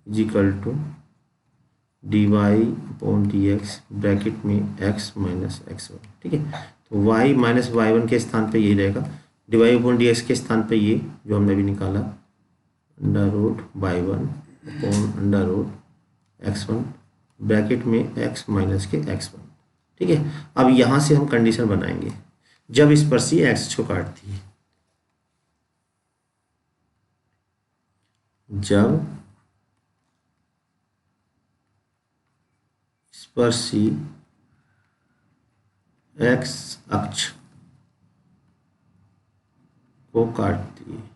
is equal to d y upon d x, bracket में x माइनस x1। ठीक है, तो y माइनस y1 के स्थान पे यही रहेगा, d y upon d x के स्थान पे ये जो हमने अभी निकाला, under root y1 upon under root x1, bracket में x माइनस के x1। ठीक है, अब यहाँ से हम कंडीशन बनाएंगे जब स्पर्शी x को काटती है, जब स्पर्शी x अक्ष को काटती है,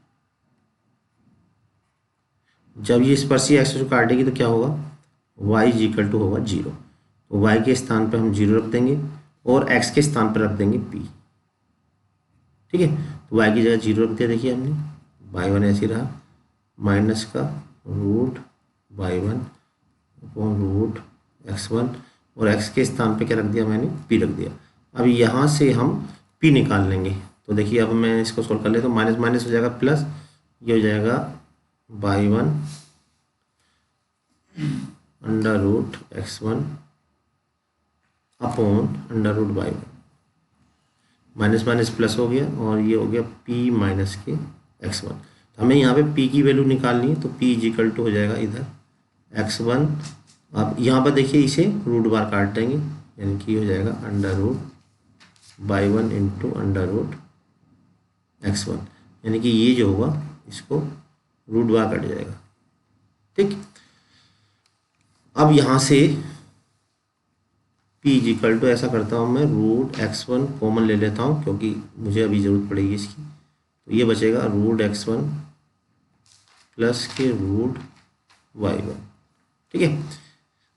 जब ये स्पर्शी x को काटेगी तो क्या होगा, y इज इक्वल टू होगा 0। तो y के स्थान पर हम 0 रख देंगे और x के स्थान पर रख देंगे p। ठीक है, तो y की जगह 0 रख दिया, देखिए हमने, y1 ऐसे रहा, माइनस का root y1 upon root x1, और x के स्थान पे क्या रख दिया मैंने, p रख दिया। अब यहाँ से हम p निकाल लेंगे। तो देखिए अब मैं इसको सोल्व कर लेता हूँ, माइनस माइनस हो जाएगा प्लस, ये हो जाएगा y1 under root x1 upon under root y1, minus minus plus हो गया, और ये हो गया p माइनस के x1। तो हमें यहाँ पे p की वैल्यू निकालनी है, तो p इज इक्वल टू हो जाएगा इधर x1। अब यहाँ पर देखिए इसे रूट बार काट देंगे, यानी कि हो जाएगा under root y1 into under root x1, यानी कि ये जो होगा इसको रूट बार कट जाएगा। ठीक, अब यहाँ से p इज इक्वल टू, ऐसा करता हूँ मैं, रूट x1 कॉमन ले लेता हूँ क्योंकि मुझे अभी ज़रूरत पड़ेगी इसकी। तो ये बचेगा रूट x1 प्लस के रूट y1। ठीक है,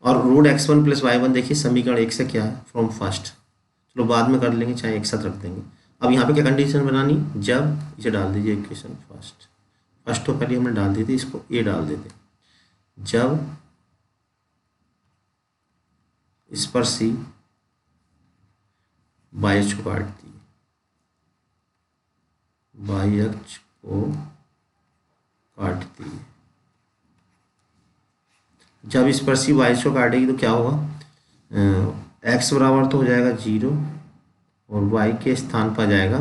और रूट x1 प्लस y1 देखिए समीकरण 1 से क्या है, फ्रॉम फर्स्ट, चलो बाद में कर लेंगे, चाहे एक साथ रख देंगे। अब यहाँ पे क्या कंडीशन बनानी, जब इसे डाल दीजिए इक्वेशन फर्स्ट तो पहले हमने डाल दी थी, इसको ए डाल देते, जब स्पर्शी बाह्य अक्ष को काटती है, बाह्य अक्ष को काटती है, जब स्पर्शी बाह्य अक्ष को काटेगी तो क्या होगा, x बराबर तो हो जाएगा 0 और y के स्थान पर जाएगा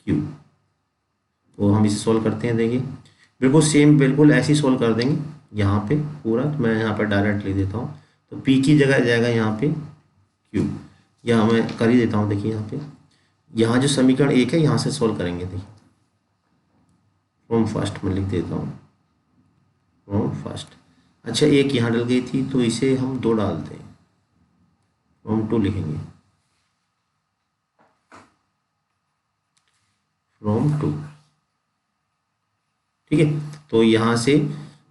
q। तो हम इसे सोल्व करते हैं, देखिए बिल्कुल सेम, बिल्कुल ऐसे ही सोल्व कर देंगे यहाँ पे पूरा। तो मैं यहाँ पर डायरेक्ट लिख देता हूँ, तो p की जगह जाएगा यहाँ पे q, या मैं कर ही देता हूँ। देखिए यहाँ पे, यहाँ जो समीकरण 1 है यहाँ से सोल्व करेंगे, देखिए फ्रॉम फर्स्ट में लिख देता हूँ, फ्रॉम फर्स्ट। अच्छा, एक यहाँ डल गई थी तो इसे हम 2 डालते हैं, फ्रॉम 2 लिखेंगे, फ्रॉम 2। ठीक है, तो यहाँ से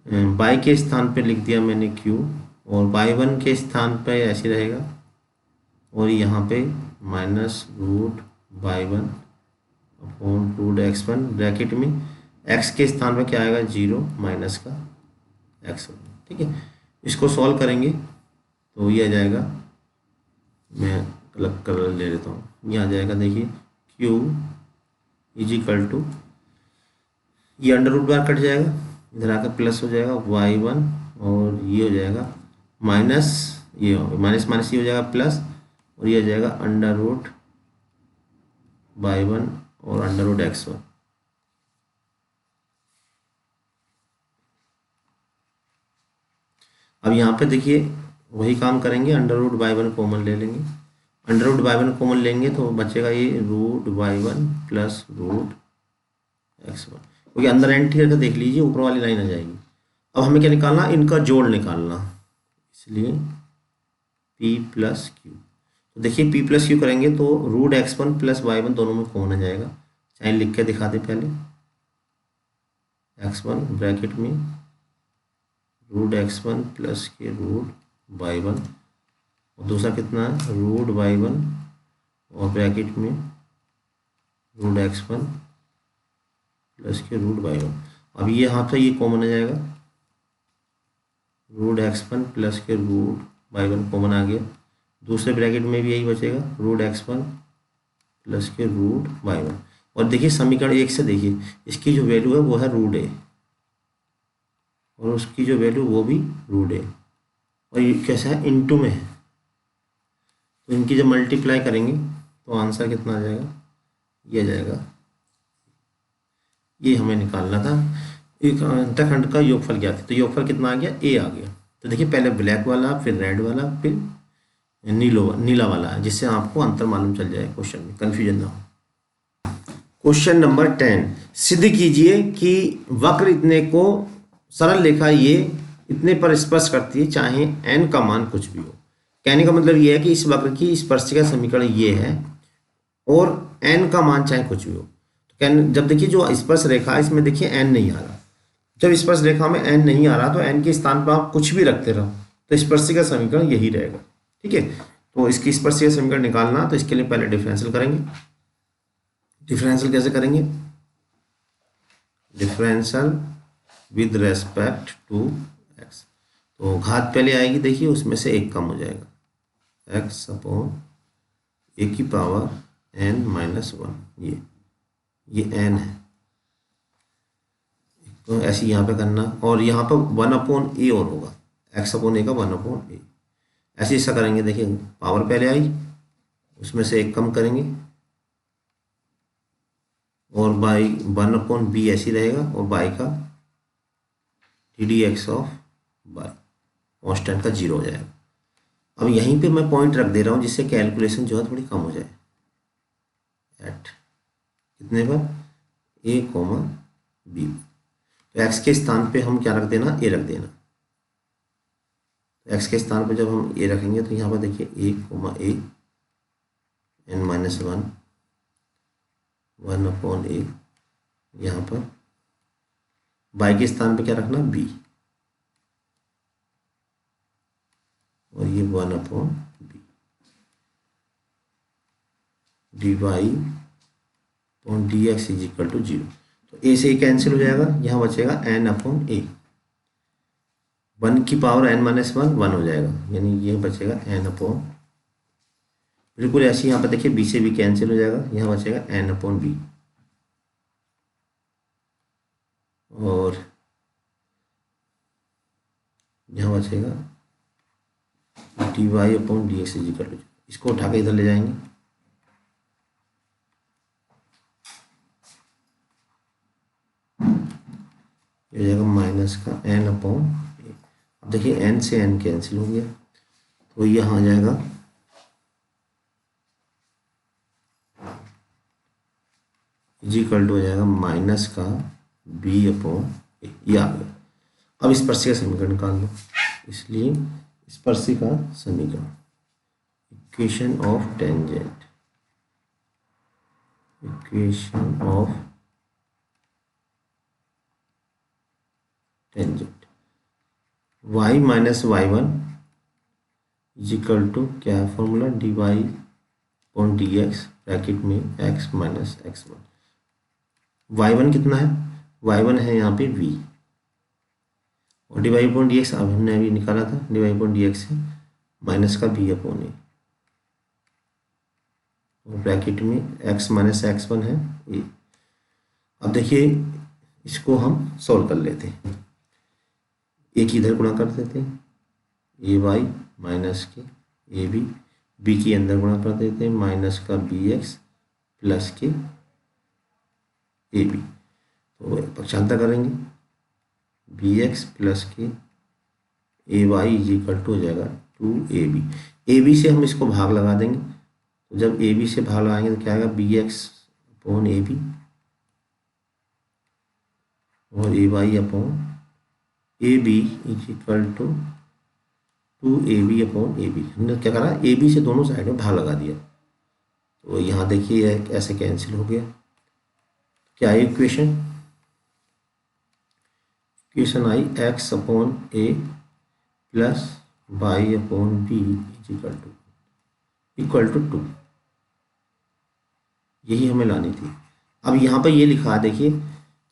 y के स्थान पे लिख दिया मैंने q, और y1 के स्थान पे ऐसे रहेगा, और यहाँ पे minus root y1 upon root x1, bracket में x के स्थान पे क्या आएगा, 0 माइनस का x1। ठीक है, इसको सॉल्व करेंगे तो ये आ जाएगा, मैं अलग कलर ले लेता हूँ, ये आ जाएगा, देखिए q इज इक्वल टू, ये अंडर रूट बार कट जाएगा, इधर आकर प्लस हो जाएगा y1 और ये हो जाएगा माइनस, ये माइनस माइनस ये हो जाएगा प्लस, और ये हो जाएगा अंडर रूट y1 और अंडर रूट x1। अब यहाँ पे देखिए वही काम करेंगे, अंडर रूट y1 कॉमन ले लेंगे, अंडर रूट y1 कॉमन लेंगे तो बचेगा ये root y1 plus root x1, क्योंकि अंदर एंट्री करके देख लीजिए ऊपर वाली लाइन आ जाएगी। अब हमें क्या निकालना, इनका जोड़ निकालना, इसलिए p प्लस क्यू। तो देखिए p प्लस क्यू करेंगे तो रूट x1 प्लस y1 दोनों में कॉमन आ जाएगा। चाहे लिख के दिखा दे पहले, x1 ब्रैकेट में रूट x1 प्लस के रूट y1, और दूसरा कितना है रूट y1 और ब्रैकेट में रूट x1 प्लस के रूट y1। अब ये यहाँ पे ये कॉमन आ जाएगा, रूट x1 प्लस के रूट y1 कॉमन आ गया। दूसरे ब्रैकेट में भी यही बचेगा, रूट x1 प्लस के रूट y1। और देखिए समीकरण 1 से देखिए इसकी जो वैल्यू है वो है रूट a, और उसकी जो वैल्यू वो भी रूट a, और ये कैसा है इनटू में है, तो इनकी जब मल्टीप्लाई करेंगे तो आंसर कितना आ जाएगा, ये आ जाएगा। ये हमें निकालना था, एक अंतखंड का योगफल क्या था, तो योगफल कितना आ गया, ए आ गया। तो देखिए पहले ब्लैक वाला, फिर रेड वाला, फिर नीला वाला, जिससे आपको अंतर मालूम चल जाए, क्वेश्चन में कन्फ्यूजन ना हो। क्वेश्चन नंबर 10, सिद्ध कीजिए कि वक्र इतने को सरल रेखा ये इतने पर स्पर्श करती है चाहे n का मान कुछ भी हो। कहने का मतलब ये है कि इस वक्र की स्पर्शिका समीकरण ये है और n का मान चाहे कुछ भी हो। तो जब देखिए जो स्पर्श रेखा है इसमें देखिए n नहीं आ रहा, जब स्पर्श रेखा में n नहीं आ रहा तो n के स्थान पर आप कुछ भी रखते रहो तो स्पर्शिका समीकरण यही रहेगा। ठीक है, तो इसकी स्पर्शिका समीकरण निकालना, तो इसके लिए पहले डिफरेंशियल करेंगे। डिफरेंशियल कैसे करेंगे, differential with respect to x, तो घात पहले आएगी, देखिए उसमें से एक कम हो जाएगा, x अपॉन ए की पावर n माइनस 1, ये n है, तो ऐसे यहाँ पे करना, और यहाँ पर 1 अपॉन ए और होगा, x अपॉन ए का 1 अपॉन ए, ऐसे ऐसा करेंगे। देखिए पावर पहले आई, उसमें से एक कम करेंगे, और बाई 1 अपॉन बी ऐसी रहेगा, और बाई का d d x of by constant का 0 हो जाएगा। अब यहीं पे मैं पॉइंट रख दे रहा हूँ जिससे कैलकुलेशन जो है थोड़ी कम हो जाए, एट कितने पर ए कॉमा बी, तो एक्स के स्थान पे हम क्या रख देना, ए रख देना। तो एक्स के स्थान पे जब हम ए रखेंगे तो यहाँ पर देखिए ए कोमा ए n माइनस 1 1 अपॉन ए, यहाँ पर बाई के स्थान पे क्या रखना, बी, और ये 1 अपॉन b, d y upon d x is equal to 0। तो ए से ए कैंसिल हो जाएगा, यहाँ बचेगा n अपॉन ए, 1 की पावर n माइनस 1 1 हो जाएगा, यानी ये बचेगा n अपॉन, बिल्कुल ऐसे यहाँ पर देखिए b से b कैंसिल हो जाएगा, यहाँ बचेगा n अपॉन बी, और यहाँ बचेगा d y upon d x is equal to, इसको उठा के इधर ले जाएंगे, ये हो जाएगा माइनस का n अपॉन ए। अब देखिए n से n कैंसिल हो गया, तो यहाँ आ जाएगा इज इक्वल टू हो जाएगा माइनस का b अपॉन ए, ये आ गया। अब स्पर्शिका समीकरण निकाल लो, इसलिए स्पर्शिका समीकरण, equation of tangent, equation of tangent, y minus y1 is equal to क्या है formula, d y upon d x bracket में x माइनस x1। y1 कितना है, y1 है यहाँ पे v, और d y upon d x अब हमने अभी निकाला था, d y upon d x है माइनस का b अपॉन ए, और ब्रैकेट में x माइनस x1 है ए। अब देखिए इसको हम सॉल्व कर लेते हैं। ए की इधर गुणा कर देते हैं, ए वाई माइनस के ए बी की अंदर गुणा कर देते हैं माइनस का बी एक्स प्लस के ए बी। तो पक्षांतर करेंगे, बी एक्स प्लस के a y is equal to हो जाएगा 2ab। ए बी से हम इसको भाग लगा देंगे, तो जब ए बी से भाग लगाएंगे तो क्या आएगा, b x upon a b और a y upon a b is equal to 2ab upon a b. हमने क्या करा, ए बी से दोनों साइड में भाग लगा दिया, तो यहाँ देखिए ऐसे कैंसिल हो गया। क्या है इक्वेशन, इक्वेशन आई x upon a plus y upon b is equal to 2। यही हमें लानी थी। अब यहाँ पर ये लिखा है देखिए,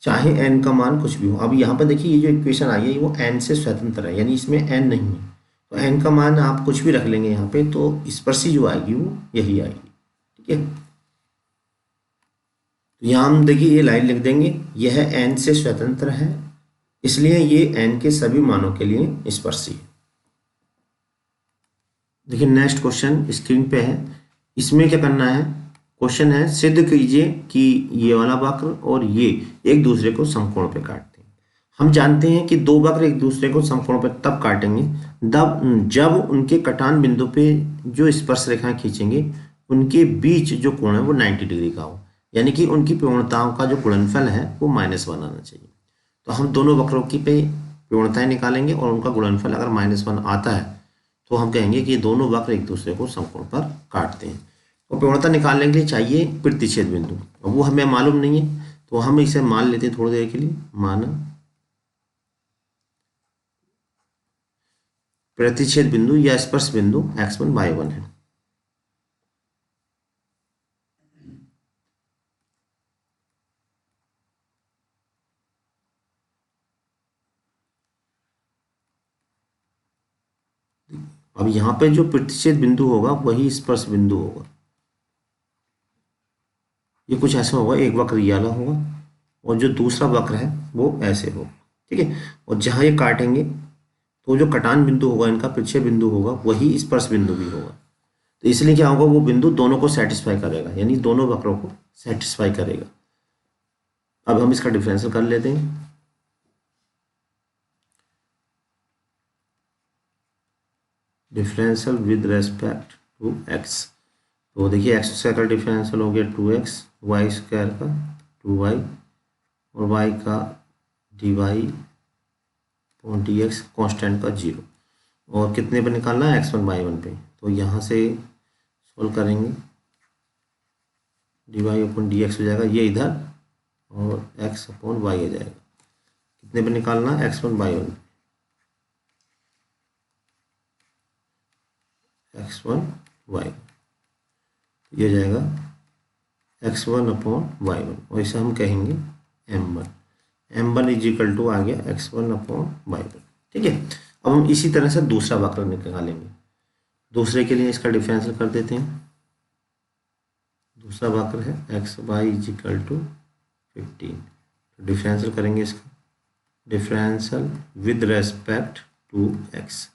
चाहे n का मान कुछ भी हो। अब यहाँ पर देखिए ये जो इक्वेशन आई है वो n से स्वतंत्र है, यानी इसमें n नहीं है, तो n का मान आप कुछ भी रख लेंगे यहाँ पे, तो स्पर्शी जो आएगी वो यही आएगी। ठीक है, तो यहाँ हम देखिए ये लाइन लिख देंगे, यह n से स्वतंत्र है, इसलिए ये n के सभी मानों के लिए स्पर्शी है। देखिए नेक्स्ट क्वेश्चन स्क्रीन पे है, इसमें क्या करना है, क्वेश्चन है सिद्ध कीजिए कि ये वाला वक्र और ये एक दूसरे को समकोण पे काटते हैं। हम जानते हैं कि दो वक्र एक दूसरे को समकोण पे तब काटेंगे जब उनके कटान बिंदु पे जो स्पर्श रेखाएं खींचेंगे उनके बीच जो कोण है वो 90 डिग्री का हो, यानी कि उनकी पूर्णताओं का जो गुणनफल है वो -1 आना चाहिए। तो हम दोनों वक्रों की पे पूर्णताएं निकालेंगे और उनका गुणनफल अगर -1 आता है तो हम कहेंगे कि ये दोनों वक्र एक दूसरे को समकोण पर काटते हैं। और पूर्णता निकालने के लिए चाहिए प्रतिच्छेद बिंदु, और वो हमें मालूम नहीं है, तो हम इसे मान लेते हैं थोड़ी देर के लिए, माना प्रतिच्छेद बिंदु या स्पर्श बिंदु x1 y1 है। अब यहाँ पे जो प्रतिच्छेद बिंदु होगा वही स्पर्श बिंदु होगा। ये कुछ ऐसा होगा, एक वक्र ये वाला होगा और जो दूसरा वक्र है वो ऐसे होगा। ठीक है, और जहाँ ये काटेंगे तो जो कटान बिंदु होगा इनका प्रतिच्छेद बिंदु होगा वही स्पर्श बिंदु भी होगा। तो इसलिए क्या होगा, वो बिंदु दोनों को सेटिस्फाई करेगा, यानी दोनों वक्रों को सेटिस्फाई करेगा। अब हम इसका डिफरेंशियल कर लेते हैं। Differential with respect to x, तो देखिए एक्स स्क्वायर का डिफरेंशियल हो गया 2x, वाई स्क्वायर का 2y और y का dy और dx कांस्टेंट का 0, और कितने पे निकालना है, x1 y1 पे। तो यहाँ से सोल्व करेंगे, dy अपॉन dx हो जाएगा ये इधर, और x अपॉन y हो जाएगा। कितने पे निकालना है, x1 y1, x1 y, ये जाएगा x1 अपॉन y1, और इसे हम कहेंगे m1 इज इक्वल टू आ गया x1 अपॉन y1। ठीक है, अब हम इसी तरह से दूसरा वक्र निकालेंगे। दूसरे के लिए इसका डिफरेंशियल कर देते हैं। दूसरा वक्र है x y is equal to 15, तो डिफरेंशियल करेंगे इसका, differential with respect to x.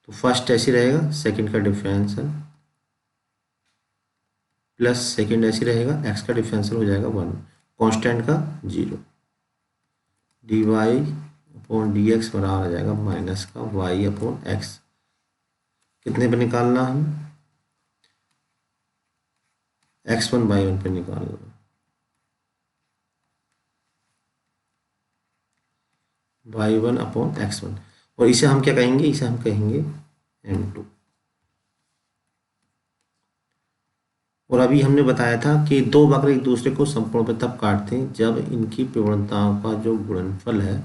तो फर्स्ट ऐसे रहेगा, सेकंड का डिफरेंशियल प्लस सेकंड ऐसे रहेगा, एक्स का डिफरेंशियल हो जाएगा 1, कांस्टेंट का 0, d y upon d x बराबर आ जाएगा माइनस का वाई अपॉन एक्स। कितने पे निकालना है, x1 y1 पे निकालना, y1 अपॉन x1, और इसे हम क्या कहेंगे, इसे हम कहेंगे m2। और अभी हमने बताया था कि दो वक्र एक दूसरे को समकोण पे तब काटते हैं जब इनकी प्रवणताओं का जो गुणनफल है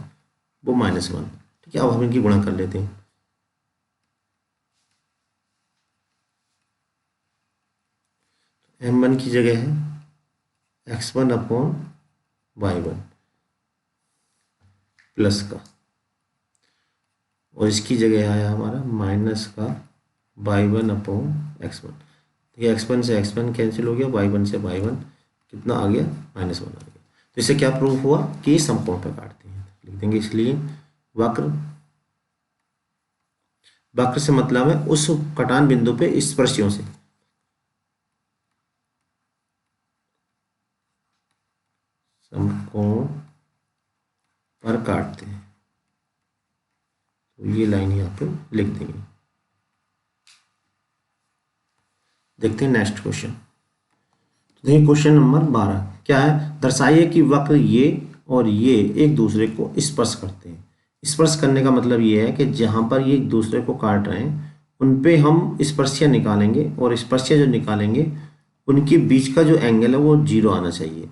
वो -1। ठीक है, अब हम इनकी गुणा कर लेते हैं। m1 की जगह है x1 अपॉन y1 प्लस का, और इसकी जगह आया हमारा माइनस का y1 अपॉन x1। देखिए x1 से x1 कैंसिल हो गया, y1 से y1 कितना आ गया, -1 आ गया। तो इससे क्या प्रूफ हुआ कि समकोण पर काटते हैं। लिख देंगे इसलिए वक्र, वक्र से मतलब है उस कटान बिंदु पे स्पर्शियों से, समकोण पर काटते हैं। तो ये लाइन यहाँ पे लिख देंगे। देखते हैं नेक्स्ट क्वेश्चन। तो देखिए क्वेश्चन नंबर 12 क्या है, दर्शाइए कि वक्र ये और ये एक दूसरे को स्पर्श करते हैं। स्पर्श करने का मतलब ये है कि जहाँ पर ये एक दूसरे को काट रहे हैं उन पे हम स्पर्शियाँ निकालेंगे, और स्पर्शियाँ जो निकालेंगे उनके बीच का जो एंगल है वो 0 आना चाहिए,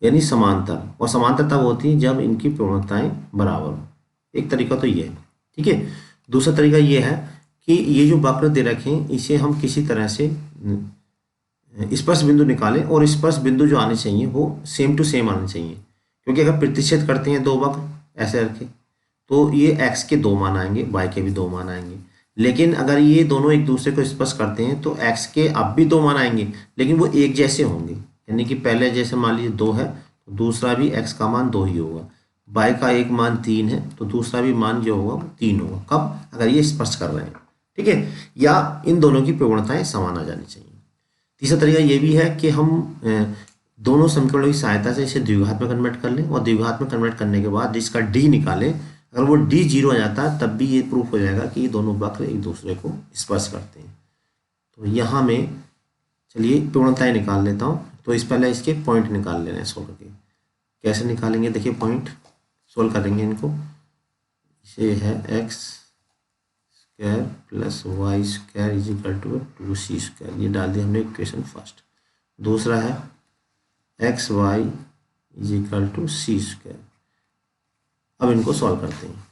यानी समांतर। और समांतर तब होती है जब इनकी पूर्णताएं बराबर हो। एक तरीका तो ये है, ठीक है। दूसरा तरीका ये है कि ये जो वक्र दे रखे हैं इसे हम किसी तरह से स्पर्श बिंदु निकालें, और स्पर्श बिंदु जो आने चाहिए वो सेम टू सेम आने चाहिए। क्योंकि अगर प्रतिच्छेद करते हैं दो वक्र ऐसे रखे तो ये x के 2 मान आएंगे, y के भी 2 मान आएंगे। लेकिन अगर ये दोनों एक दूसरे को स्पर्श करते हैं तो x के अब भी 2 मान आएंगे, लेकिन वो एक जैसे होंगे। यानी कि पहले जैसे मान लीजिए 2 है तो दूसरा भी x का मान 2 ही होगा, y का एक मान 3 है तो दूसरा भी मान जो होगा वो 3 होगा। कब? अगर ये स्पर्श कर रहे हैं, ठीक है, या इन दोनों की प्रवणताएं समान आ जानी चाहिए। तीसरा तरीका ये भी है कि हम दोनों समीकरणों की सहायता से इसे द्विघात में कन्वर्ट कर लें, और द्विघात में कन्वर्ट करने के बाद इसका d निकालें। अगर वो d 0 आ जाता है तब भी ये प्रूफ हो जाएगा कि ये दोनों वक्र एक दूसरे को स्पर्श करते हैं। तो यहाँ में चलिए पूर्णताएं निकाल लेता हूँ। तो इस पहले इसके पॉइंट निकाल लेना है सोल्व करके। कैसे निकालेंगे? देखिए पॉइंट सोल्व करेंगे इनको। इसे है x square plus y square is equal to 2c², ये डाल दिया हमने इक्वेशन फर्स्ट। दूसरा है x y is equal to c²। अब इनको सॉल्व करते हैं।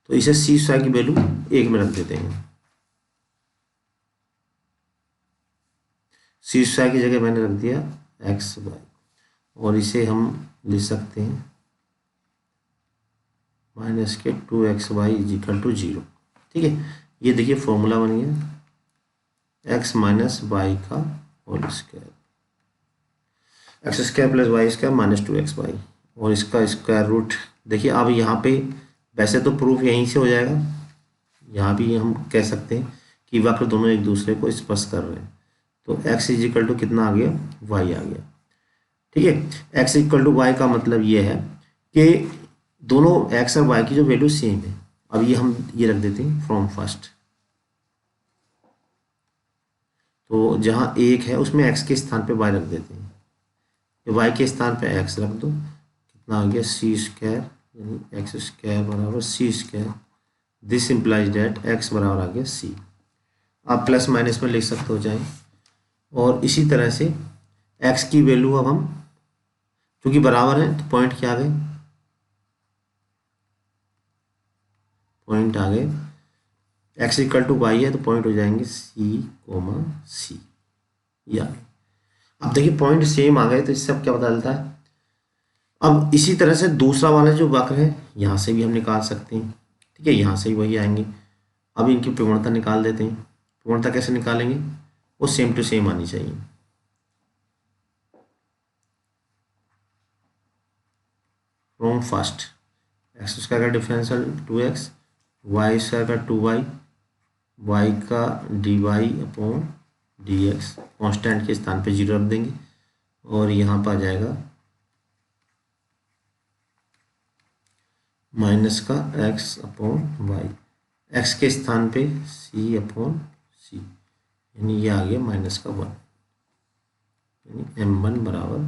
तो इसे c² की वैल्यू 1 में रख देते हैं। c² की जगह मैंने रख दिया एक्स वाई, और इसे हम लिख सकते हैं माइनस के 2xy इज इक्वल टू 0। ठीक है, ये देखिए फॉर्मूला बन गया x माइनस वाई का whole square, x square plus y square minus 2xy, और इसका स्क्वायर रूट। देखिए अब यहाँ पे वैसे तो प्रूफ यहीं से हो जाएगा, यहाँ भी हम कह सकते हैं कि वक्र दोनों एक दूसरे को स्पर्श कर रहे हैं। तो x इज इक्वल टू कितना आ गया? y आ गया। ठीक है, x इक्वल टू वाई का मतलब ये है कि दोनों x और y की जो वैल्यू सेम है। अब ये हम ये रख देते हैं फ्रॉम फर्स्ट। तो जहाँ 1 है उसमें x के स्थान पे y रख देते हैं, y के स्थान पे x रख दो, कितना आ गया? c² यानी x² बराबर c²। This implies that x बराबर आ गया c। आप प्लस माइनस में लिख सकते हो चाहे। और इसी तरह से x की वैल्यू अब हम क्योंकि बराबर है तो पॉइंट क्या आ गए? पॉइंट आ गए x इक्वल टू वाई है तो पॉइंट हो जाएंगे c, ये आ गए। अब देखिए पॉइंट सेम आ गए तो इससे अब क्या पता चलता है? अब इसी तरह से दूसरा वाला जो वक्र है यहाँ से भी हम निकाल सकते हैं। ठीक है, यहाँ से ही वही आएंगे। अब इनकी प्रवणता निकाल देते हैं। प्रवणता कैसे निकालेंगे? वो सेम टू सेम आनी चाहिए। फ्रॉम फर्स्ट एक्स स्क्वायर का डिफरेंशियल 2x, वाई स्क्वायर का 2y, y का dy अपॉन dx, कांस्टेंट के स्थान पे 0 रख देंगे, और यहाँ पर आ जाएगा माइनस का x अपॉन वाई, x के स्थान पे c अपॉन c, यानी ये आ गया माइनस का 1, यानी m1 बराबर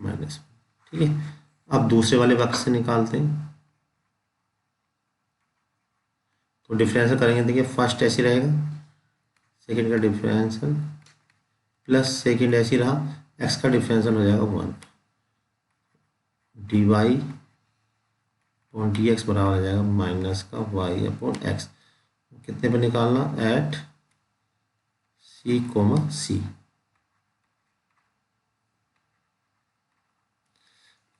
-1। ठीक है, अब दूसरे वाले वक्र से निकालते हैं। तो डिफरेंशियल करेंगे, देखिए फर्स्ट ऐसे रहेगा, सेकंड का डिफरेंशियल प्लस सेकंड ऐसे ही रहा, x का डिफरेंशियल हो जाएगा 1, dy अपॉन dx बराबर आ जाएगा माइनस का y अपॉन x। कितने पे निकालना? At c, c।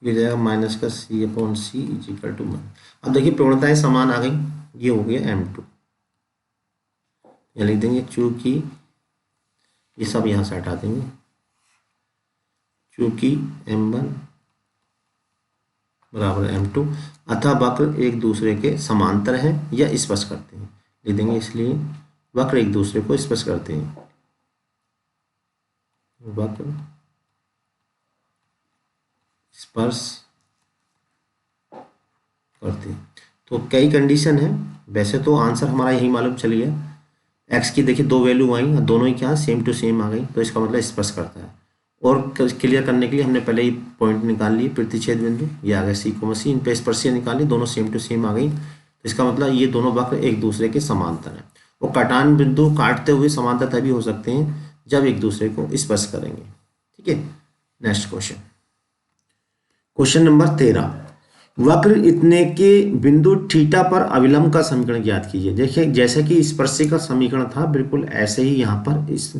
ये जाएगा माइनस का c अपॉन c इज इक्वल टू 1। अब देखिए प्रवणताएं समान आ गई, ये हो गया m2। यहाँ लिख देंगे चूंकि ये सब यहाँ से हटा देंगे, चूंकि m1 बराबर m2 अतः वक्र एक दूसरे के समांतर हैं या स्पर्श करते हैं, लिख देंगे। इसलिए वक्र एक दूसरे को स्पर्श करते हैं, वक्र स्पर्श करते हैं। तो कई कंडीशन है, वैसे तो आंसर हमारा यही मालूम चल गया। एक्स की देखिए दो वैल्यू आई, दोनों ही क्या सेम टू सेम आ गई, तो इसका मतलब स्पर्श करता है। और क्लियर करने के लिए हमने पहले ही पॉइंट निकाल लिए, प्रतिच्छेद बिंदु ये आ गया सी को सी, इन पे स्पर्शीय निकाली, दोनों सेम टू सेम आ गई। तो इसका मतलब ये दोनों वक्र एक दूसरे के समांतर हैं। वो कटान बिंदु काटते हुए समांतर तभी हो सकते हैं जब एक दूसरे को स्पर्श करेंगे। ठीक है, नेक्स्ट क्वेश्चन, क्वेश्चन नंबर 13, वक्र इतने के बिंदु थीटा पर अविलंब का समीकरण ज्ञात कीजिए। देखिए जैसे कि स्पर्शी का समीकरण था, बिल्कुल ऐसे ही यहाँ पर इस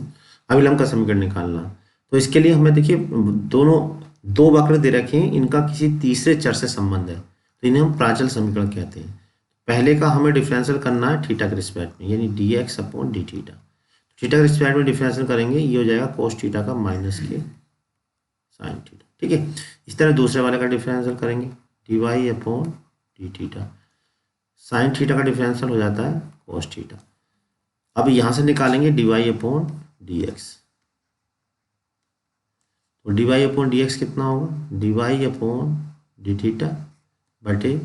अविलंब का समीकरण निकालना। तो इसके लिए हमें देखिए दोनों दो वक्र दे रखे हैं, इनका किसी तीसरे चर से संबंध है, तो इन्हें हम प्राचल समीकरण कहते हैं। पहले का हमें डिफरेंशियल करना है थीटा के रिस्पेक्ट में, यानी d x upon d theta. Theta के रिस्पेक्ट में डिफरेंशियल करेंगे, ये हो जाएगा कोस थीटा का माइनस के साइन थीटा। ठीक है, इस तरह दूसरे वाले का डिफरेंशियल करेंगे, d y upon d theta, sine theta का डिफरेंशियल हो जाता है कोस थीटा। अब यहाँ से निकालेंगे d y upon d x, तो d y upon d x कितना होगा, d y upon d theta बटे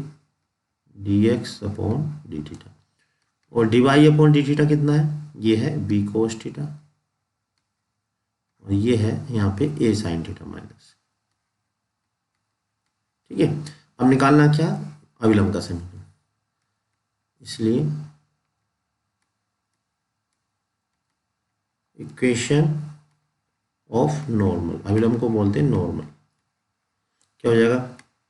d x upon d theta. और d y upon d theta कितना है, ये है बी कोस थीटा, और ये है यहाँ पे ए साइन थीटा माइनस। ठीक है, अब निकालना क्या, अविलंब का समीकरण, इसलिए इक्वेशन ऑफ नॉर्मल, अविलंब को बोलते हैं नॉर्मल, क्या हो जाएगा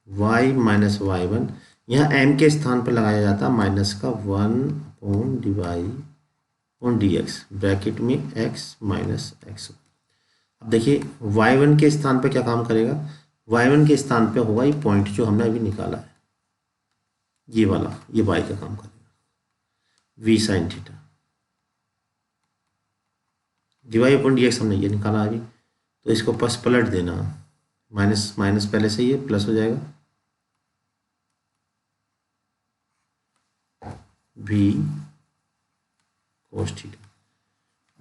y माइनस वाई वन, यहाँ m के स्थान पर लगाया जाता है माइनस का 1 upon d y upon d x, bracket में x माइनस एक्स। अब देखिए y1 के स्थान पर क्या काम करेगा, y1 के स्थान पे होगा ये पॉइंट जो हमने अभी निकाला है, ये वाला, ये y का काम करेगा v sine theta, d y upon d x हमने ये निकाला अभी, तो इसको बस पलट देना, माइनस माइनस पहले से ये प्लस हो जाएगा, v कोस थीटा,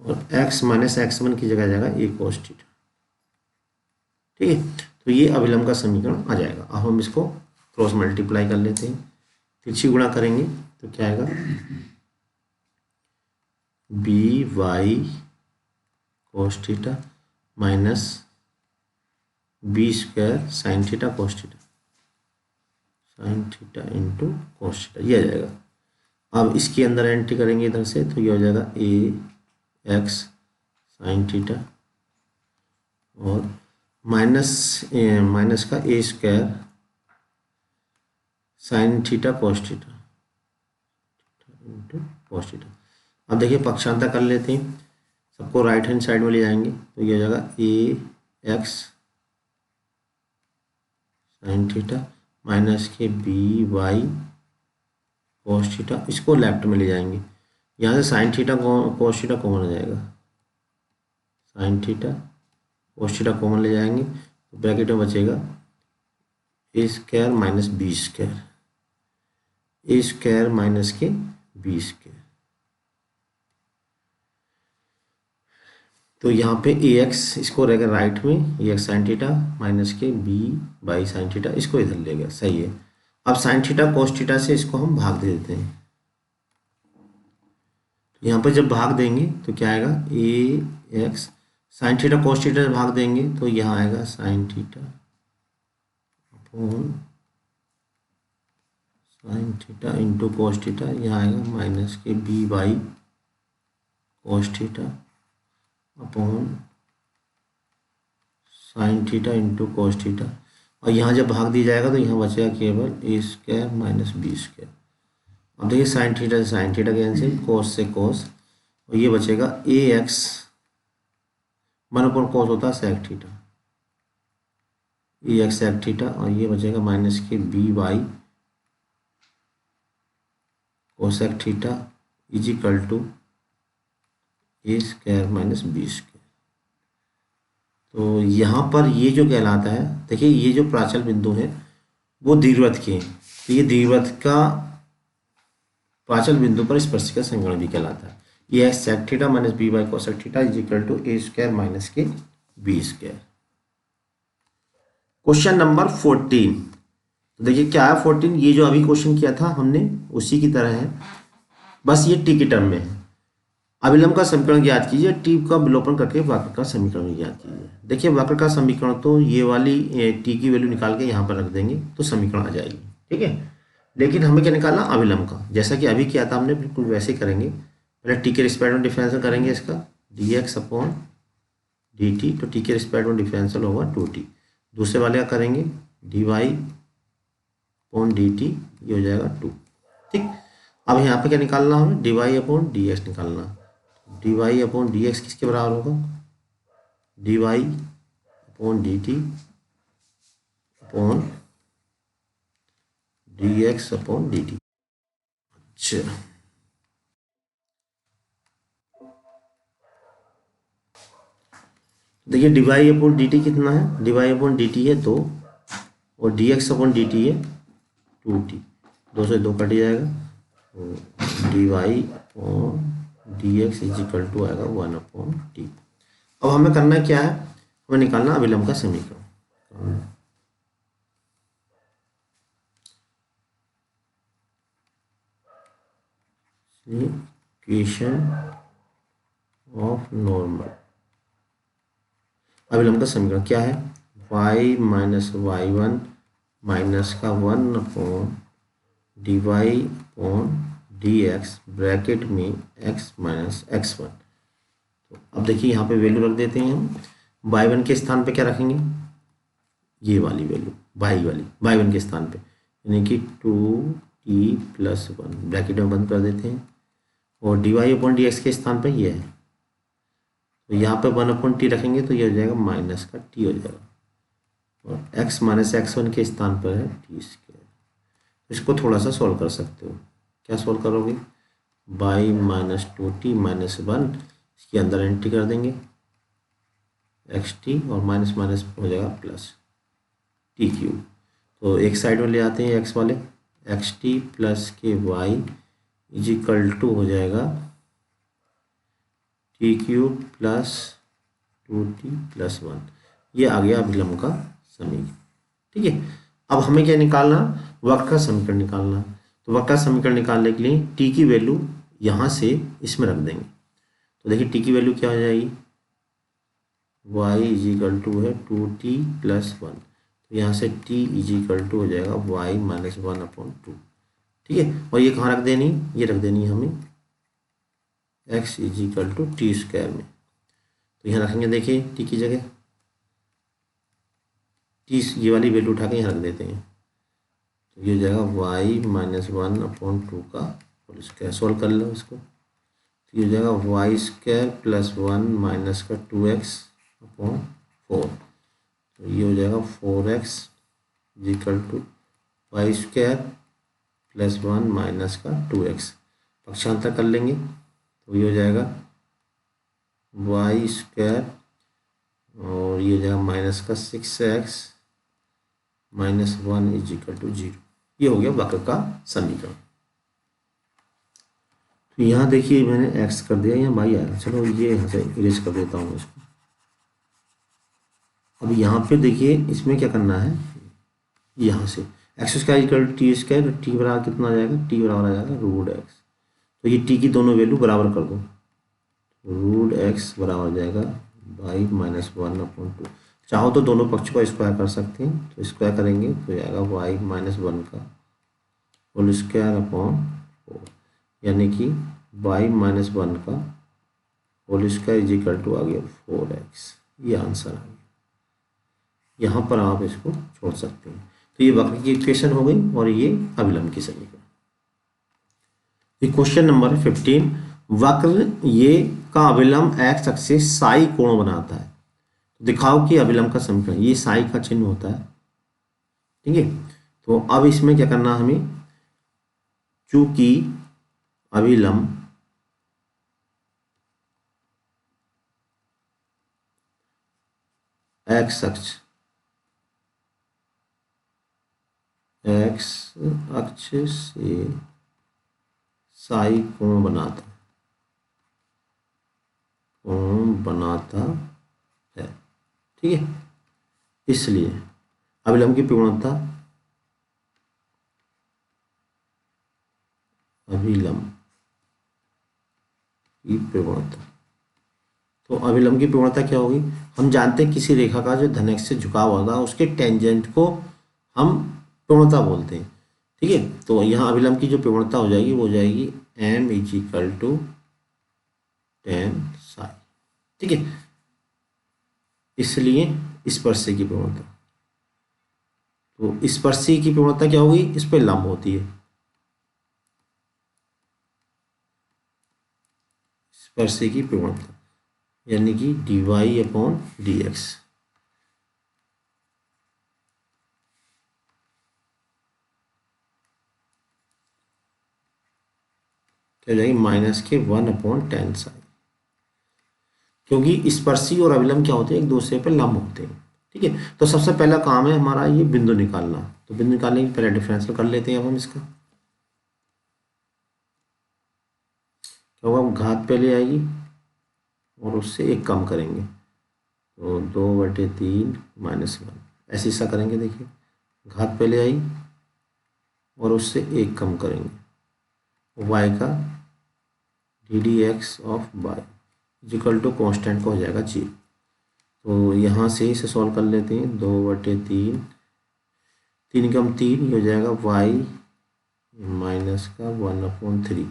और x माइनस x1 की जगह जाएगा a कोस थीटा। ठीक है, तो ये अविलंब का समीकरण आ जाएगा। अब हम इसको क्रॉस मल्टीप्लाई कर लेते हैं, तिरछी गुणा करेंगे तो क्या आएगा, b y cos theta minus b square sine theta cos theta, sine theta into cos theta, ये आ जाएगा। अब इसके अंदर एंट्री करेंगे इधर से, तो ये हो जाएगा ए एक्स साइन थीटा और माइनस का a square sine theta cos theta into cos theta. अब देखिए पक्षांतर कर लेते हैं, सबको राइट हैंड साइड में ले जाएंगे, तो ये हो जाएगा a x sine theta minus के बी वाई कोस थीटा, इसको लेफ्ट में ले जाएंगे, यहाँ से sine theta cos theta common हो जाएगा, sign theta cos theta common ले जाएंगे, तो ब्रैकेट में बचेगा ए स्क्वायर माइनस बी स्क्वायर, ए स्क्वायर माइनस के बी स्क्वायर। तो यहाँ पे ए एक्स इसको रहेगा राइट में, ए एक्स साइन थीटा माइनस के बी बाई साइन थीटा, इसको इधर ले गया, सही है। अब साइन थीटा कोस थीटा से इसको हम भाग दे देते हैं, तो यहाँ पर जब भाग देंगे तो क्या आएगा, a x sine theta cos theta से भाग देंगे तो यहाँ आएगा sine theta upon sine theta into cos theta, यहाँ आएगा माइनस के b by cos theta upon sine theta into cos theta, और यहाँ जब भाग दिया जाएगा तो यहाँ बचेगा केवल a square minus b square. अब देखिए साइन थीटा से साइन थीटा कैंसिल, कोस से कोस, और ये बचेगा a x, one upon cos होता है sec theta, a x sec theta, और ये बचेगा माइनस के b y cosec theta is equal to a square minus b square. तो यहाँ पर ये जो कहलाता है, देखिए ये जो प्राचल बिंदु है वो दीर्घवृत्त के हैं, तो ये दीर्घवृत्त का प्राचल बिंदु पर स्पर्शिका समीकरण भी कहलाता है। ये है sec theta minus b by cosec theta is equal to a square minus के बी स्क्वायर। क्वेश्चन नंबर 14, तो देखिए क्या है 14, ये जो अभी क्वेश्चन किया था हमने उसी की तरह है, बस ये टी की टर्म में है। अभिलंब का समीकरण ज्ञात कीजिए, टी का विलोपन करके वक्र का समीकरण भी ज्ञात कीजिए। देखिए वक्र का समीकरण तो ये वाली टी की वैल्यू निकाल के यहाँ पर रख देंगे तो समीकरण आ जाएगी, ठीक है। लेकिन हमें क्या निकालना, अभिलंब का, जैसा कि अभी किया था हमने बिल्कुल वैसे ही करेंगे। पहले टी के रिस्पेक्ट में डिफरेंशियल करेंगे इसका d x upon d t, तो टी के रिस्पेक्ट में डिफरेंशियल होगा 2t। दूसरे वाले का करेंगे d y upon d t, ये हो जाएगा 2, ठीक। अब यहाँ पे क्या निकालना हमें, d y upon d x निकालना। D y upon d x किसके बराबर होगा, d y upon d t upon d x upon d t. अच्छा, देखिए d y upon d t कितना है, d y upon d t है 2 और d x upon d t है 2t, 2 से 2 कट जाएगा, तो d y upon d x is equal to आएगा 1 अपॉन टी। अब हमें करना क्या है, हमें निकालना अभिलंब का समीकरण। इक्वेशन ऑफ नॉर्मल, अभिलंब का समीकरण क्या है, y minus y one minus का 1 upon d y upon d x bracket में x माइनस एक्स वन। तो अब देखिए यहाँ पे वैल्यू रख देते हैं हम, वाई वन के स्थान पे क्या रखेंगे, ये वाली वैल्यू वाई वन के स्थान पे, यानी कि 2t प्लस 1 ब्रैकेट में बंद कर देते हैं, और d y upon d x के स्थान पे ये है, तो यहाँ पे 1 अपॉन टी रखेंगे तो ये हो जाएगा माइनस का टी हो जाएगा, और x माइनस एक्स वन के स्थान पर है टी स्क्वायर। इसको थोड़ा सा सॉल्व कर सकते हो, क्या सॉल्व करोगे, बाई माइनस 2t माइनस 1 इसके अंदर एंट्री कर देंगे एक्स टी, और माइनस माइनस हो जाएगा प्लस टी क्यूब। तो एक साइड में ले आते हैं एक्स वाले, एक्स टी प्लस के वाई इज इक्वल टू हो जाएगा T cube plus 2t plus 1, ये आ गया अभिलंब का समीकरण, ठीक है। अब हमें क्या निकालना, वक्र का समीकरण निकालना। तो वक्र का समीकरण निकालने के लिए टी की वैल्यू यहाँ से इसमें रख देंगे, तो देखिए टी की वैल्यू क्या हो जाएगी, y इज इक्वल टू है 2t प्लस 1, तो यहाँ से t इज इक्वल टू हो जाएगा y माइनस 1 अपॉन 2, ठीक है। और ये कहाँ रख देनी, ये रख देनी हमें x is equal to t square में, तो यहाँ रखेंगे, देखिए टी की जगह टी, ये वाली वैल्यू उठा के यहाँ रख देते हैं, तो ये हो जाएगा y माइनस 1 अपॉन 2 का होल स्क्वायर। सॉल्व कर लो इसको, तो ये हो जाएगा वाई स्क्वायर प्लस 1 माइनस का 2x अपॉन 4, तो ये हो जाएगा 4x equal to y square plus 1 minus का 2x, पक्षांतर कर लेंगे तो ये हो जाएगा वाई स्क्वायर, और ये हो जाएगा माइनस का 6x minus 1 is equal to 0। ये हो गया वक्र का समीकरण। तो यहाँ देखिए मैंने x कर दिया, यहाँ y आया, चलो ये यहाँ से इरेज कर देता हूँ इसको। अब यहाँ पे देखिए इसमें क्या करना है, यहाँ से x square equal to t square, t बराबर कितना आ जाएगा, टी बराबर आ जाएगा रूट एक्स, तो ये टी की दोनों वैल्यू बराबर कर दो, रूट एक्स बराबर आ जाएगा बाई माइनस 1 अपॉन 2। चाहो तो दोनों पक्षों का स्क्वायर कर सकते हैं, तो स्क्वायर करेंगे तो आएगा वाई माइनस 1 का होल स्क्वायर अपॉन 4, यानी कि वाई माइनस 1 का whole square is equal to आ गया 4x, ये आंसर आ गया। यहाँ पर आप इसको छोड़ सकते हैं। तो ये वक्र की इक्वेशन हो गई और ये अभिलंब की समीकरण। क्वेश्चन नंबर 15, वक्र ये का अभिलंब एक्स अक्ष से साई कोण बनाता है, दिखाओ कि अभिलंब का समीकरण, ये साई का चिन्ह होता है, ठीक है। तो अब इसमें क्या करना हमें, चूंकि अभिलंब एक्स अक्ष से साई कोण बनाता है। ठीक है, इसलिए अभिलंब की प्रवणता तो अभिलंब की प्रवणता क्या होगी? हम जानते हैं किसी रेखा का जो धन x से झुकाव होगा उसके टेंजेंट को हम प्रवणता बोलते हैं। ठीक है, तो यहाँ अभिलंब की जो प्रवणता हो जाएगी वो हो जाएगी m = tan psi। ठीक है, इसलिए स्पर्शी की प्रवणता, तो स्पर्शी की प्रवणता क्या होगी? इस पर लंब होती है, स्पर्शी की प्रवणता यानी कि dy/dx। क्या जाएगी? -1/tan psi, क्योंकि स्पर्शी और अभिलंब क्या होते हैं? एक दूसरे पर लंब होते हैं। ठीक है, तो सबसे पहला काम है हमारा ये बिंदु निकालना। तो बिंदु निकालने के पहले डिफरेंशियल कर लेते हैं अब हम इसका। क्या होगा? घात पहले आएगी और उससे एक कम करेंगे, तो 2/3 - 1 ऐसे ऐसा करेंगे। देखिए, घात पहले आई और उससे एक कम करेंगे, y का ddx of y equal to constant का हो जाएगा 0। तो यहाँ से इसे सॉल्व कर लेते हैं। 2/3, 3 कम 3, ये हो जाएगा y माइनस का 1/3।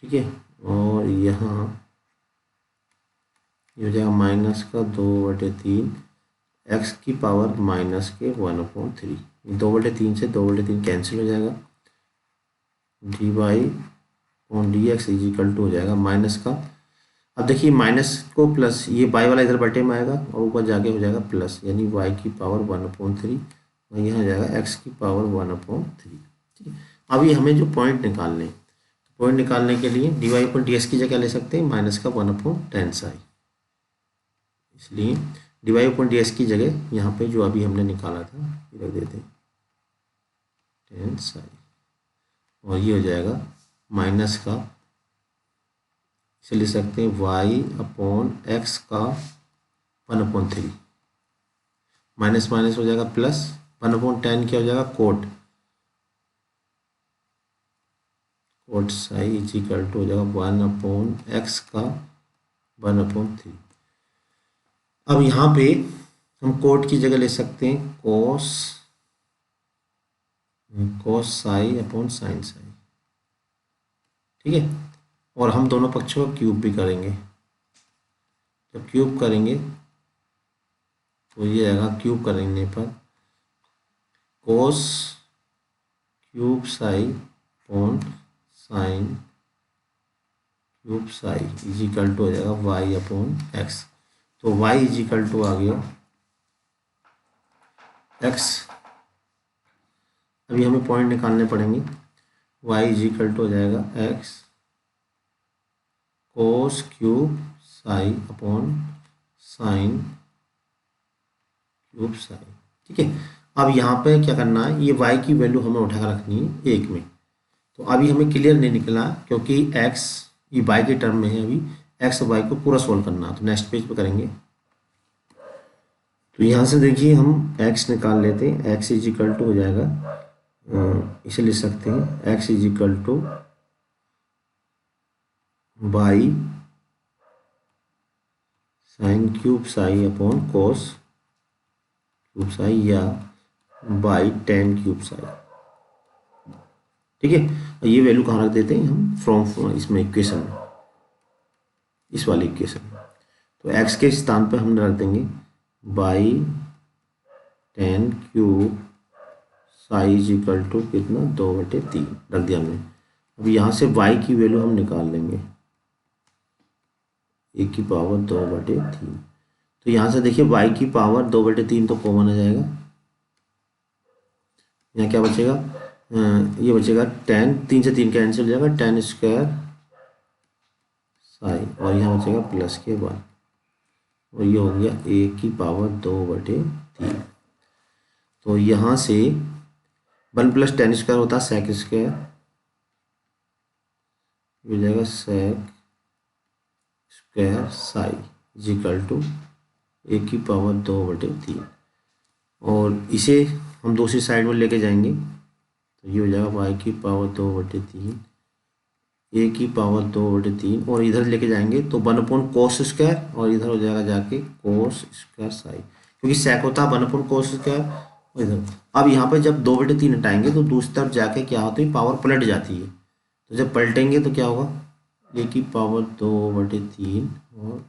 ठीक है, और यहाँ ये हो जाएगा माइनस का 2/3 x की पावर माइनस के 1/3। 2/3 से 2/3 कैंसिल हो जाएगा। dy/dx इक्वल टू हो जाएगा माइनस का, अब देखिए माइनस को प्लस, ये y वाला इधर बटे में आएगा और ऊपर जाके हो जाएगा प्लस, यानी y की पावर 1/3 और यहाँ हो जाएगा x की पावर 1/3। ठीक है, अभी हमें जो पॉइंट निकालने, पॉइंट निकालने के लिए dy/dx की जगह ले सकते हैं माइनस का 1/tan psi। इसलिए dy/dx की जगह यहाँ पे जो अभी हमने निकाला था ये रख देते हैं tan psi, और ये हो जाएगा माइनस का, इसे ले सकते हैं y/x का 1/3, माइनस माइनस हो जाएगा प्लस, 1/tan क्या हो जाएगा? कोट psi इक्वल टू हो जाएगा 1/x का 1/3। अब यहाँ पे हम कोट की जगह ले सकते हैं cos psi/sin psi। ठीक है, और हम दोनों पक्षों का क्यूब भी करेंगे। जब क्यूब करेंगे तो ये आएगा, क्यूब करने पर cos cube psi upon sin cube psi equal to हो जाएगा y/x। तो y इक्वल टू आ गया x। अभी हमें पॉइंट निकालने पड़ेंगे। y इक्वल टू हो जाएगा x cos cube psi upon sin cube psi। ठीक है, अब यहाँ पे क्या करना है? ये y की वैल्यू हमें उठाकर रखनी है 1 में। तो अभी हमें क्लियर नहीं निकला क्योंकि x ये y के टर्म में है, अभी x और y को पूरा सोल्व करना। तो नेक्स्ट पेज पे करेंगे। तो यहाँ से देखिए हम x निकाल लेते हैं। x इक्वल टू हो जाएगा, इसे लिख सकते हैं x equal to y sine cube psi upon cos cube psi या बाई tan क्यूब psi। ठीक है, ये वैल्यू कहाँ रख देते हैं हम? फ्रॉम इसमें इक्वेशन में, इस वाली इक्वेशन में। तो x के स्थान पे हम रख देंगे by tan cube psi equal to कितना? 2/3 रख दिया हमने। अब यहाँ से y की वैल्यू हम निकाल लेंगे, 1 की पावर 2/3। तो यहाँ से देखिए y की पावर 2/3 तो कॉमन आ जाएगा। यहाँ क्या बचेगा? ये बचेगा tan, 3 से 3 कैंसिल हो जाएगा, tan स्क्वायर psi, और यहाँ बचेगा प्लस के 1। और ये हो गया a⁻2/3। तो यहाँ से 1 + tan² होता है sec², हो जाएगा sec² Sai is equal to a⁻2/3। और इसे हम दूसरी साइड में लेके जाएंगे तो ये हो जाएगा y⁻2/3 a⁻2/3, और इधर लेके जाएंगे तो 1/cos², और इधर हो जाएगा जाके cos² साई, क्योंकि sec होता है 1/cos²। और इधर अब यहाँ पे जब 2/3 हटाएंगे तो दूसरी तरफ जाके क्या होती है, पावर पलट जाती है। तो जब पलटेंगे तो क्या होगा, a⁻2/3 और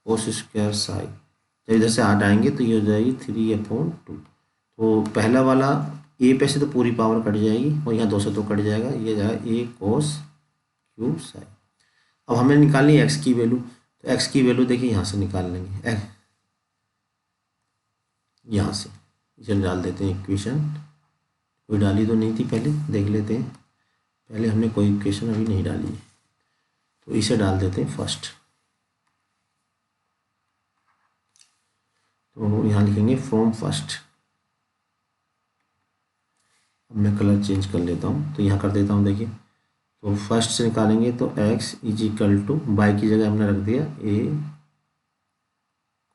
cos² साई। जब इधर से हटाएंगे तो ये हो जाएगी 3/2। तो पहला वाला ए पे से तो पूरी पावर कट जाएगी और यहाँ 2 से 2 कट जाएगा, ये जाएगा a⁻cos³ साई। अब हमें निकालनी है एक्स की वैल्यू, तो एक्स की वैल्यू देखिए यहाँ से निकाल लेंगे, यहाँ से इसे डाल देते हैं इक्वेशन। कोई डाली तो नहीं थी, पहले देख लेते हैं, पहले हमने कोई इक्वेशन अभी नहीं डाली है, तो इसे डाल देते हैं फर्स्ट। तो यहाँ लिखेंगे फ्रॉम फर्स्ट। अब मैं कलर चेंज कर लेता हूँ, तो यहाँ कर देता हूँ देखिए। तो फर्स्ट से निकालेंगे तो x इजिकल टू बाई की जगह हमने रख दिया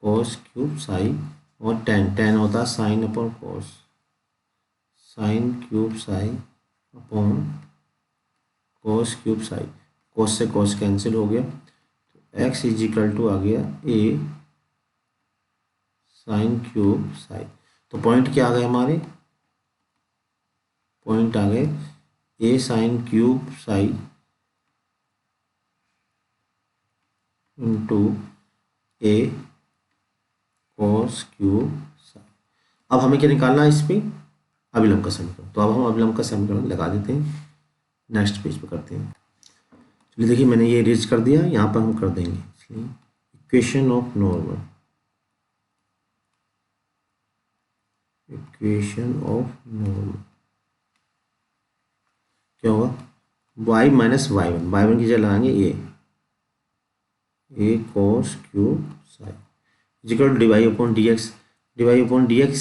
a⁻cos³ साई, और tan होता है sin/cos, sin³ psi upon cos³ Sai. cos से cos कैंसिल हो गया, तो x इजिकल टू आ गया a sin³ साई। तो पॉइंट क्या आ गए हमारे, पॉइंट आ गए a sin³ Sai into a⁻cos³ Sai. अब हमें क्या निकालना है इस पे, अभिलंब का समीकरण। तो अब हम अभिलंब का समीकरण लगा देते हैं, नेक्स्ट पेज पे करते हैं। चलिए देखिए मैंने ये इरेज कर दिया, यहाँ पर हम कर देंगे equation of normal, equation of normal क्या होगा, y - y1 की जगह लगाएंगे a⁻cos³ Sai is equal to dy/dx। dy/dx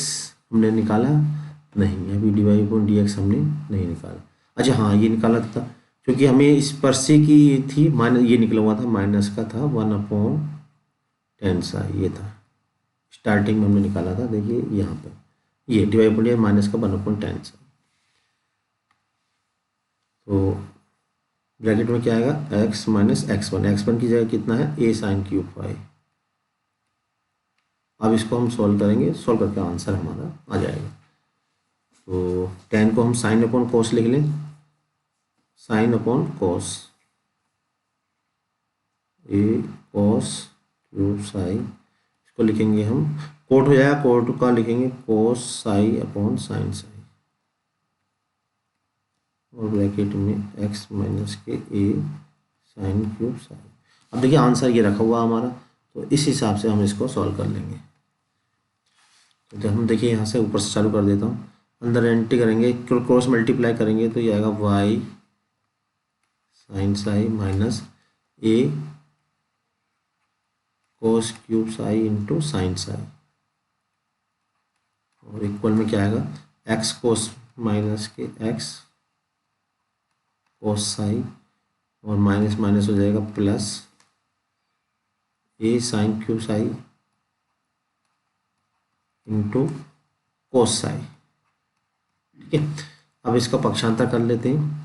हमने निकाला नहीं, अभी dy/dx हमने नहीं निकाला। अच्छा हाँ, ये निकाला था क्योंकि हमें स्पर्शी की थी, माइनस ये निकला हुआ था, माइनस का था 1/tan साई, ये था स्टार्टिंग में हमने निकाला था। देखिए यहाँ पर ये dy/dx माइनस का 1/tan साई। तो ब्रैकेट में क्या आएगा, x - x1, x1 की जगह कितना है a sin³ फाई। अब इसको हम सॉल्व करेंगे, सॉल्व करके आंसर हमारा आ जाएगा। तो tan को हम sin/cos लिख लें, sin/cos a⁻cos³ साई, इसको लिखेंगे हम कोट हो जाएगा, कोट का लिखेंगे cos साई/sin साई, और ब्रैकेट में x माइनस के a sin³ साई। अब देखिए आंसर ये रखा हुआ हमारा, तो इस हिसाब से हम इसको सॉल्व कर लेंगे। तो जब हम देखिए यहाँ से ऊपर से चालू कर देता हूँ, अंदर एंट्री करेंगे, क्रॉस मल्टीप्लाई करेंगे तो ये आएगा y sin Sai minus a⁻cos³ Sai into sine Sai, और इक्वल में क्या आएगा x cos माइनस के x cos साई, और माइनस माइनस हो जाएगा plus a sin³ Sai into cos Sai. ठीक है, अब इसका पक्षांतर कर लेते हैं,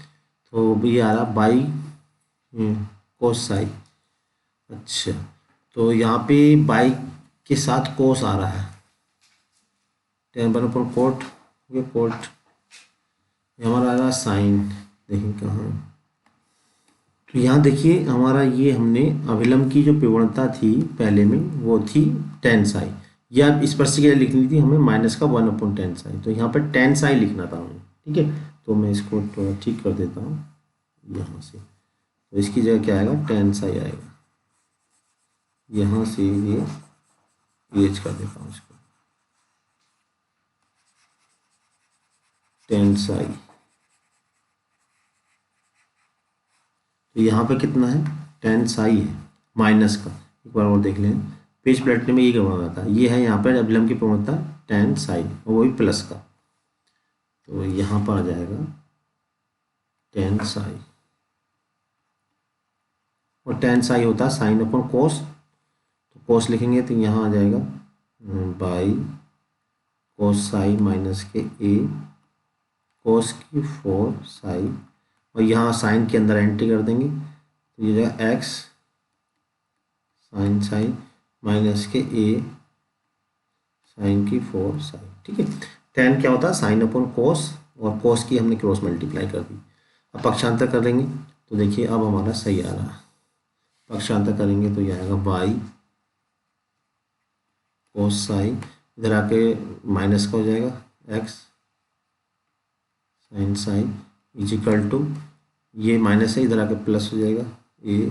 तो ये आ रहा बाई कोस साई। अच्छा, तो यहाँ पे बाई के साथ कोस आ रहा है, tan पर कोट, ये कोट हमारा आ रहा है साइन, देखिए कहाँ। तो यहाँ देखिए हमारा ये हमने अभिलंब की जो प्रवणता थी पहले में वो थी tan साई, या इस पर से क्या लिखनी थी हमें, माइनस का 1/tan साई, तो यहाँ पर tan साई लिखना था हमें। ठीक है, तो मैं इसको थोड़ा ठीक कर देता हूँ यहाँ से, तो इसकी जगह क्या आएगा tan साई आएगा, यहाँ से ये इरेज कर देता हूँ इसको, tan साई। तो यहाँ पे कितना है tan साई है माइनस का, एक बार और देख लें, पेज पलटने में ये करवाना था। ये है यहाँ पर अवलंब की प्रवणता tan साई, और वो भी प्लस का, तो यहाँ पर आ जाएगा tan साई, और tan साई होता है साइन अपॉन कोस, तो कोस लिखेंगे तो यहाँ आ जाएगा बाई कोस साई माइनस के ए कोस की 4 साई, और यहाँ साइन के अंदर एंट्री कर देंगे तो ये जाएगा एक्स साइन साई माइनस के ए साइन की 4 साई। ठीक है, tan क्या होता है साइन अपॉन कोस, और कोस की हमने क्रॉस मल्टीप्लाई कर दी। अब पक्षांतर कर लेंगे तो देखिए अब हमारा सही आ रहा है। पक्षांतर करेंगे तो यह आएगा बाई कोस साई, इधर आके माइनस का हो जाएगा x sine psi is equal to, ये माइनस है इधर आके प्लस हो जाएगा ए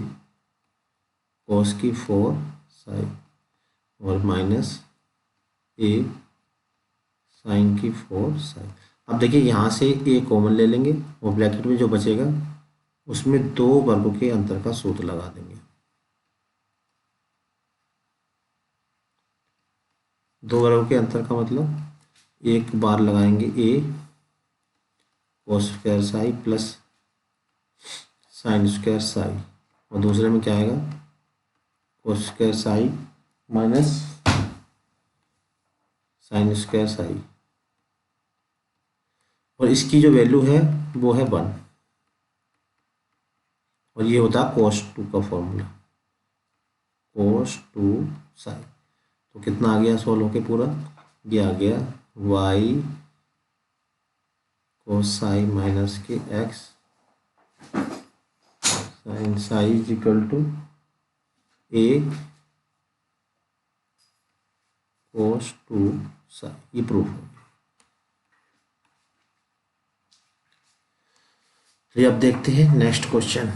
कोस की 4 साई और माइनस ए साइन की 4 साइन। अब देखिए यहाँ से ए कॉमन ले लेंगे और ब्रैकेट में जो बचेगा उसमें 2 वर्गों के अंतर का सूत्र लगा देंगे। 2 वर्गों के अंतर का मतलब एक बार लगाएंगे a cos square psi plus sine square psi, और दूसरे में क्या आएगा cos square psi minus sine square psi, और इसकी जो वैल्यू है वो है 1, और ये होता है cos 2 का फॉर्मूला cos 2 साई। तो कितना आ गया सॉल्व होके पूरा, ये आ गया y cos साई माइनस के x sine psi is equal to a cos 2 psi. ये प्रूफ हो गया। तो अब देखते हैं नेक्स्ट क्वेश्चन।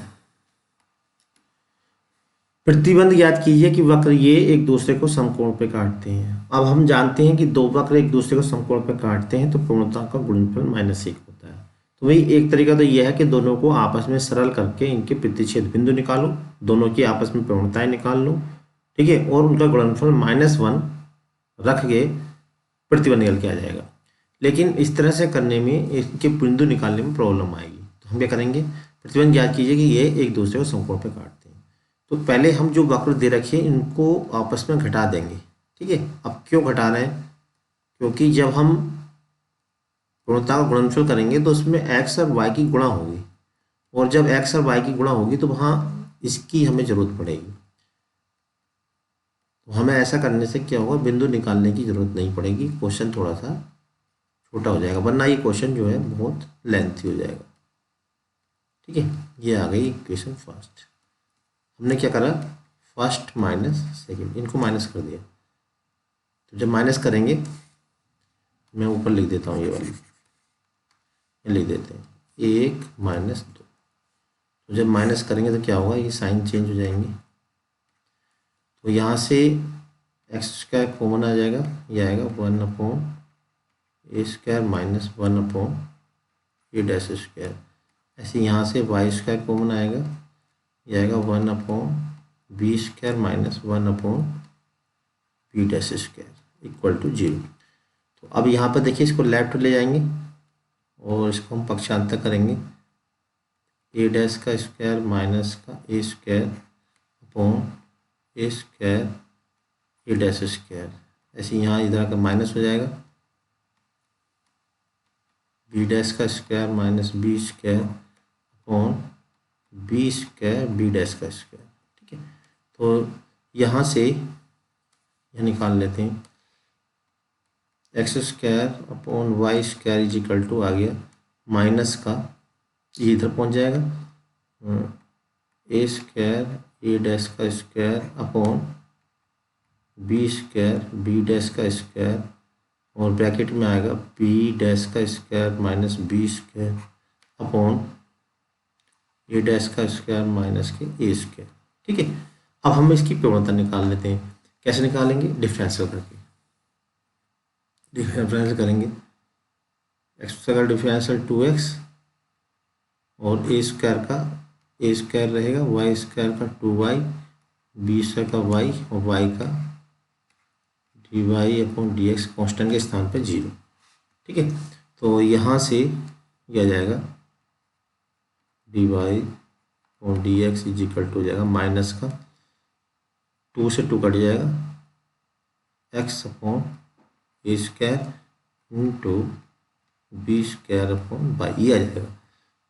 प्रतिबंध ज्ञात कीजिए कि वक्र ये एक दूसरे को समकोण पे काटते हैं। अब हम जानते हैं कि दो वक्र एक दूसरे को समकोण पे काटते हैं तो पूर्णता का गुणनफल -1 होता है। तो वही एक तरीका तो यह है कि दोनों को आपस में सरल करके इनके प्रतिच्छेद बिंदु निकालो, दोनों की आपस में पूर्णताएं निकाल लो, ठीक है, और उनका गुणनफल -1 रख के प्रतिबंध निकल के आ जाएगा। लेकिन इस तरह से करने में इसके बिंदु निकालने में प्रॉब्लम आएगी, तो हम क्या करेंगे, प्रतिबंध ज्ञात कीजिए कि ये एक दूसरे को समकोण पे काटते हैं। तो पहले हम जो वक्र दे रखे हैं इनको आपस में घटा देंगे, ठीक है। अब क्यों घटा रहे हैं, क्योंकि जब हम पूर्णता का गुणनफल करेंगे तो उसमें x और y की गुणा होगी, और जब x और y की गुणा होगी तो वहाँ इसकी हमें ज़रूरत पड़ेगी। तो हमें ऐसा करने से क्या होगा, बिंदु निकालने की ज़रूरत नहीं पड़ेगी, क्वेश्चन थोड़ा सा छोटा हो जाएगा, वरना ये क्वेश्चन जो है बहुत लेंथी हो जाएगा, ठीक है। ये आ गई इक्वेशन फर्स्ट। हमने क्या करा, फर्स्ट माइनस सेकेंड, इनको माइनस कर दिया। तो जब माइनस करेंगे, मैं ऊपर लिख देता हूँ, ये वाली ये लिख देते हैं 1 - 2। तो जब माइनस करेंगे तो क्या होगा, ये साइन चेंज हो जाएंगे। तो यहाँ से एक्स स्क्वायर कॉमन आ जाएगा, ये आएगा 1/a² माइनस 1/a' ऐसे यहाँ से वाई स्क्वायर कॉमन आएगा, यह आएगा 1/b² minus 1/b' equal to 0। तो अब यहाँ पर देखिए, इसको लेफ्ट ले जाएंगे और इसको हम पक्षांतर करेंगे, a' का स्क्वायर माइनस का a² अपॉन a², ऐसे यहाँ इधर का माइनस हो जाएगा, b' का square minus b² upon b², ठीक है। तो यहाँ से यह निकाल लेते हैं, x² upon y² is equal to आ गया माइनस का, ये इधर पहुँच जाएगा a² a' का स्क्वायर अपॉन b² और ब्रैकेट में आएगा b' minus b² upon a' minus के a², ठीक है। अब हम इसकी पूर्णता निकाल लेते हैं। कैसे निकालेंगे, डिफरेंशियल करके। डिफरेंशियल करेंगे, x का डिफरेंशियल 2x और a² का a² रहेगा, y² का 2y, b² का y और y का d y upon d x constant के स्थान पे 0। ठीक है, तो यहाँ से यह आ जाएगा d y upon d x is equal to हो जाएगा माइनस का 2 से 2 कट जाएगा x upon a square into b square upon by, ये आ जाएगा।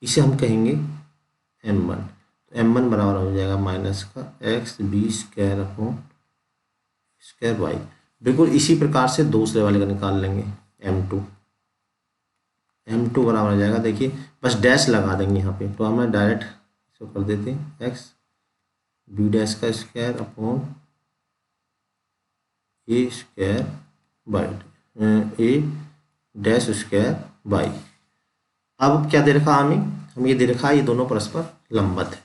इसे हम कहेंगे m1, तो m1 बराबर हो जाएगा माइनस का x b square upon square y. बिल्कुल इसी प्रकार से दूसरे वाले का निकाल लेंगे m2 बराबर हो जाएगा, देखिए बस डैश लगा देंगे यहाँ पे, तो हमें डायरेक्ट इसको कर देते हैं एक्स बी डैश का square upon a square by a dash square by. अब क्या दे रखा हमें ये दे रखा है ये दोनों परस्पर लंबवत है,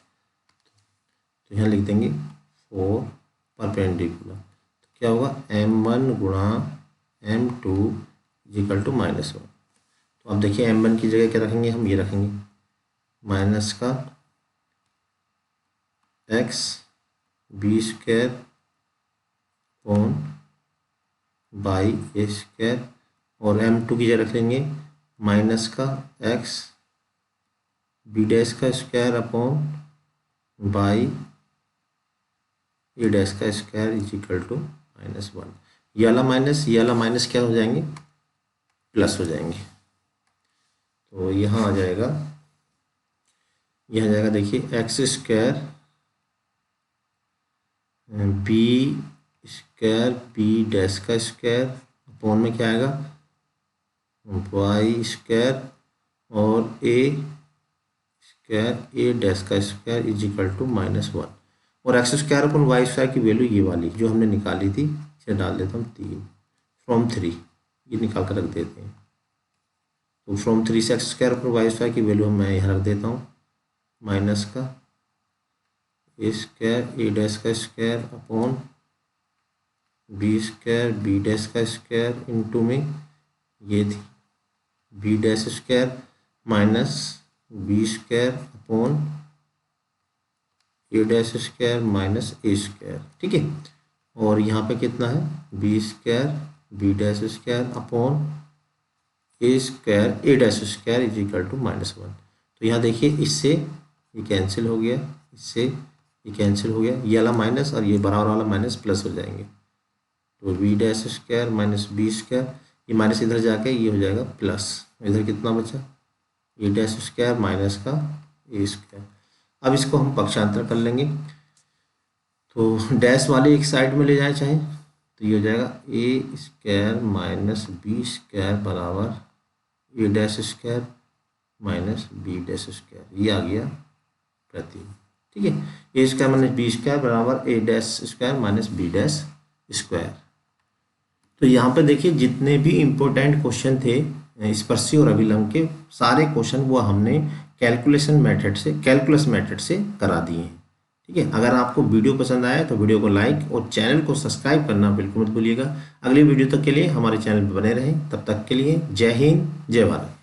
तो यहाँ लिख देंगे 4 परपेंडिकुलर, तो क्या होगा m1 गुणा m2 इक्वल टू -1। तो अब देखिए m1 की जगह क्या रखेंगे, हम ये रखेंगे माइनस का x b square upon by a square, और m2 की जगह रख लेंगे माइनस का एक्स बी डैश का square upon by a dash का स्क्वायर इज इक्वल टू -1। ये वाला माइनस क्या हो जाएंगे, प्लस हो जाएंगे। तो यहाँ आ जाएगा देखिए x square b square b dash का स्क्वायर अपॉन में क्या आएगा वाई स्क्वायर और ए स्क्वायर ए डैश का स्क्वायर इज इक्वल टू -1, और x square upon y square की वैल्यू ये वाली जो हमने निकाली थी इसे डाल देता हूँ 3 फ्रॉम 3, ये निकाल कर रख देते हैं। तो फ्रॉम 3 से x square upon y square की वैल्यू मैं यहाँ रख देता हूँ माइनस का ए स्क्वायर ए डैश का square upon b square b dash का स्क्वायर इंटू में ये थी b dash square minus b square upon a dash square minus a square. ठीक है, और यहाँ पे कितना है b square b dash square upon a square a dash square is equal to -1। तो यहाँ देखिए इससे ये कैंसिल हो गया, इससे ये कैंसिल हो गया, ये वाला माइनस और ये बराबर वाला माइनस प्लस हो जाएंगे, तो b dash square minus b square, ये माइनस इधर जाके ये हो जाएगा प्लस, इधर कितना बचा ए डैश स्क्वायर माइनस का ए स्क्वायर। अब इसको हम पक्षांतर कर लेंगे, तो डैश वाले एक साइड में ले जाए चाहे, तो ये हो जाएगा a square minus b square बराबर a dash square minus b dash square, ये आ गया प्रति। ठीक है, a square minus b square बराबर a dash square minus b dash square. तो यहाँ पे देखिए जितने भी इम्पोर्टेंट क्वेश्चन थे स्पर्शी और अभिलंब के सारे क्वेश्चन वो हमने कैलकुलस मेथड से करा दिए हैं। ठीक है, अगर आपको वीडियो पसंद आया तो वीडियो को लाइक और चैनल को सब्सक्राइब करना बिल्कुल मत भूलिएगा। अगली वीडियो तक के लिए हमारे चैनल पर बने रहें, तब तक के लिए जय हिंद जय भारत।